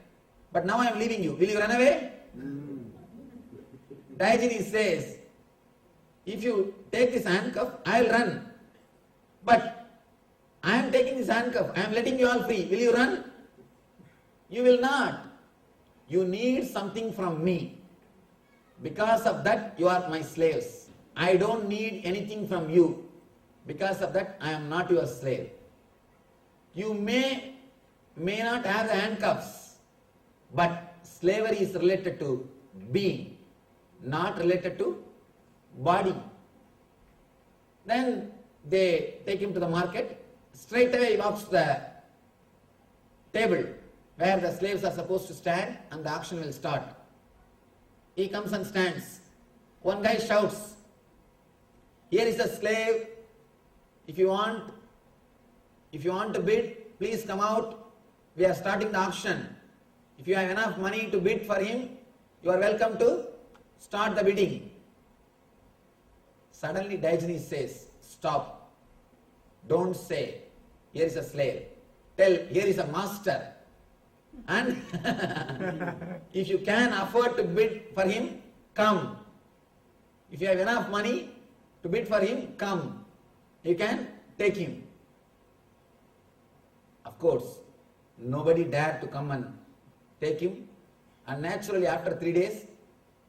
But now I am leaving you. Will you run away?" Diogenes says, "If you take this handcuff, I will run. But I am taking this handcuff. I am letting you all free. Will you run? You will not. You need something from me. Because of that, you are my slaves. I don't need anything from you. Because of that, I am not your slave. You may not have the handcuffs, but slavery is related to being, not related to body." Then they take him to the market. Straight away he walks to the table where the slaves are supposed to stand and the auction will start. He comes and stands. One guy shouts, "Here is a slave. If you want to bid, please come out. We are starting the auction. If you have enough money to bid for him, you are welcome to start the bidding." Suddenly Diogenes says, "Stop. Don't say, 'Here is a slave.' Tell, 'Here is a master.' And if you can afford to bid for him, come." If you have enough money to bid for him, come. You can take him. Of course, nobody dared to come and take him. And naturally, after 3 days,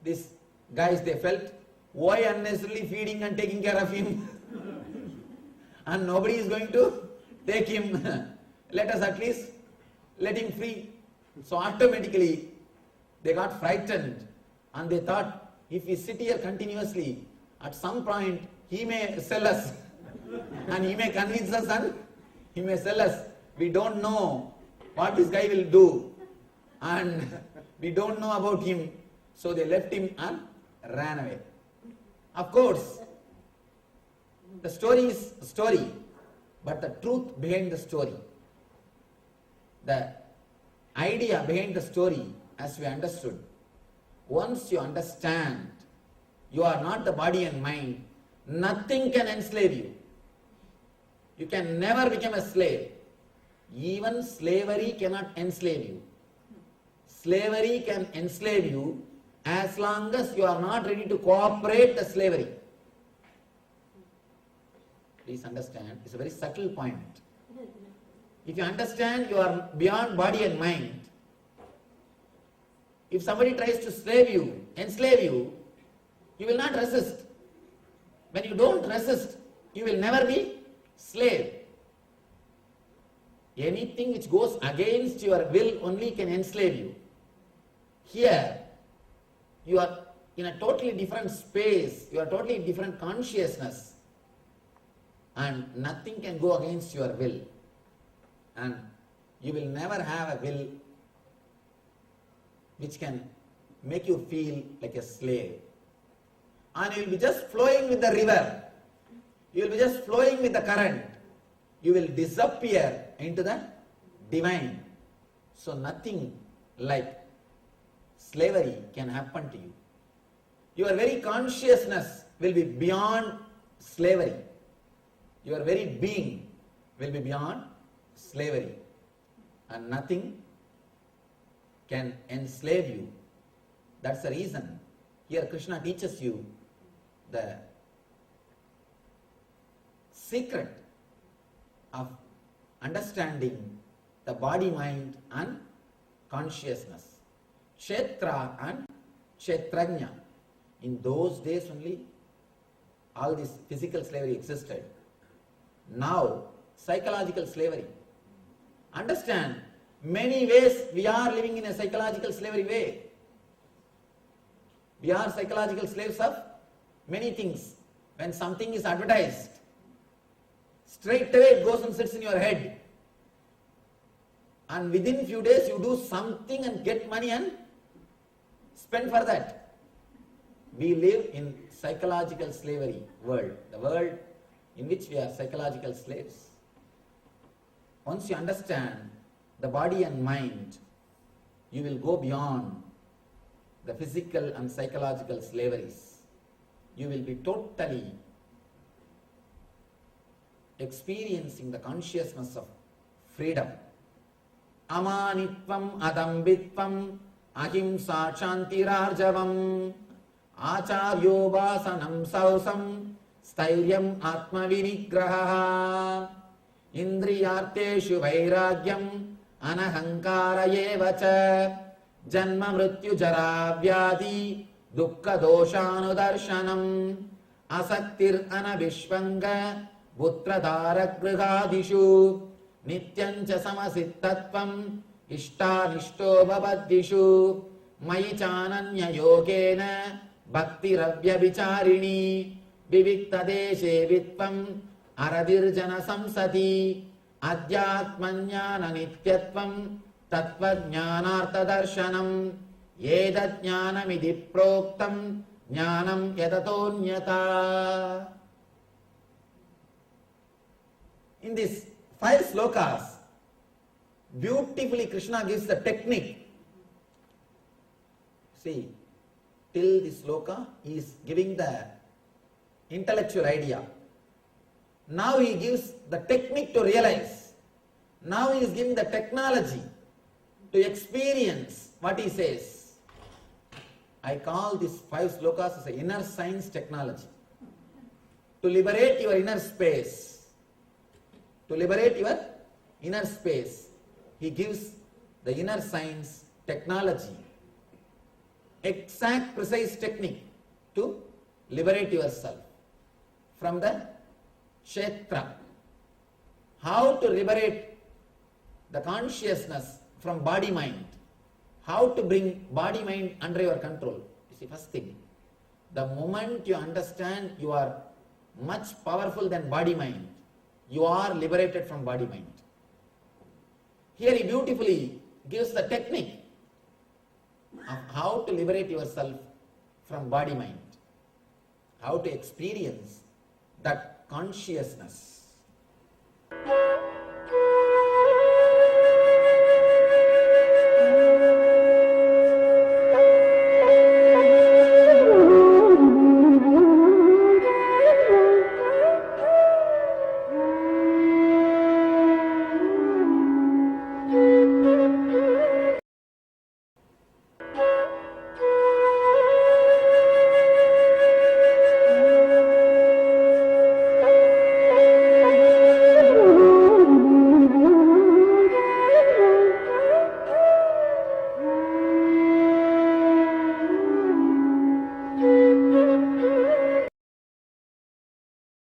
these guys, they felt, why unnecessarily feeding and taking care of him? And nobody is going to take him. Let us at least let him free. So automatically, they got frightened and they thought, if we sit here continuously, at some point, he may sell us. And he may convince us and he may sell us. We don't know what this guy will do. And we don't know about him. So they left him and ran away. Of course, the story is a story, but the truth behind the story, the idea behind the story, as we understood, once you understand you are not the body and mind, nothing can enslave you. You can never become a slave. Even slavery cannot enslave you. Slavery can enslave you as long as you are not ready to cooperate the slavery. Please understand, it's a very subtle point. If you understand you are beyond body and mind, if somebody tries to slave you, enslave you, you will not resist. When you don't resist, you will never be slave. Anything which goes against your will only can enslave you. Here, you are in a totally different space, you are totally different consciousness, and nothing can go against your will. And you will never have a will which can make you feel like a slave. And you will be just flowing with the river. You will be just flowing with the current. You will disappear into the divine. So nothing like slavery can happen to you. Your very consciousness will be beyond slavery. Your very being will be beyond slavery. And nothing can enslave you. That's the reason here Krishna teaches you the secret of understanding the body, mind and consciousness. Kshetra and Kshetrajna. In those days only all this physical slavery existed. Now psychological slavery. Understand, many ways we are living in a psychological slavery way. We are psychological slaves of many things. When something is advertised, straight away it goes and sits in your head. And within few days you do something and get money and spend for that. We live in psychological slavery world, the world in which we are psychological slaves. Once you understand the body and mind, you will go beyond the physical and psychological slaveries. You will be totally experiencing the consciousness of freedom. Amanitvam adambitvam ahimsa shantirarjavam acharyo vasanam sausam stairyam atmavinigraha indriyarteshu vairagyam anahankara evacha janma mrityu jara vyadi dukkha doshanudarshanam asaktir anavishvanga puttradhara grihadishu nityancha samasittattvam ishtanishto bhavaddishu mayi chananya yogena bhaktiravya vicharini vivikta deshe vitvam aradirjana samsati adhyatmanyana nityatvam tatvajnanartha darshanam yedajnanamidhi proktam jnanam yadatonyata. In these 5 slokas, beautifully Krishna gives the technique. See, till this sloka he is giving the intellectual idea. Now he gives the technique to realize. Now he is giving the technology to experience what he says. I call these 5 slokas as an inner science technology. To liberate your inner space, to liberate your inner space, he gives the inner science technology, exact precise technique to liberate yourself from the kshetra. How to liberate the consciousness from body mind. How to bring body mind under your control. You see, first thing, the moment you understand you are much powerful than body mind, you are liberated from body mind. Here he beautifully gives the technique of how to liberate yourself from body mind, how to experience that consciousness.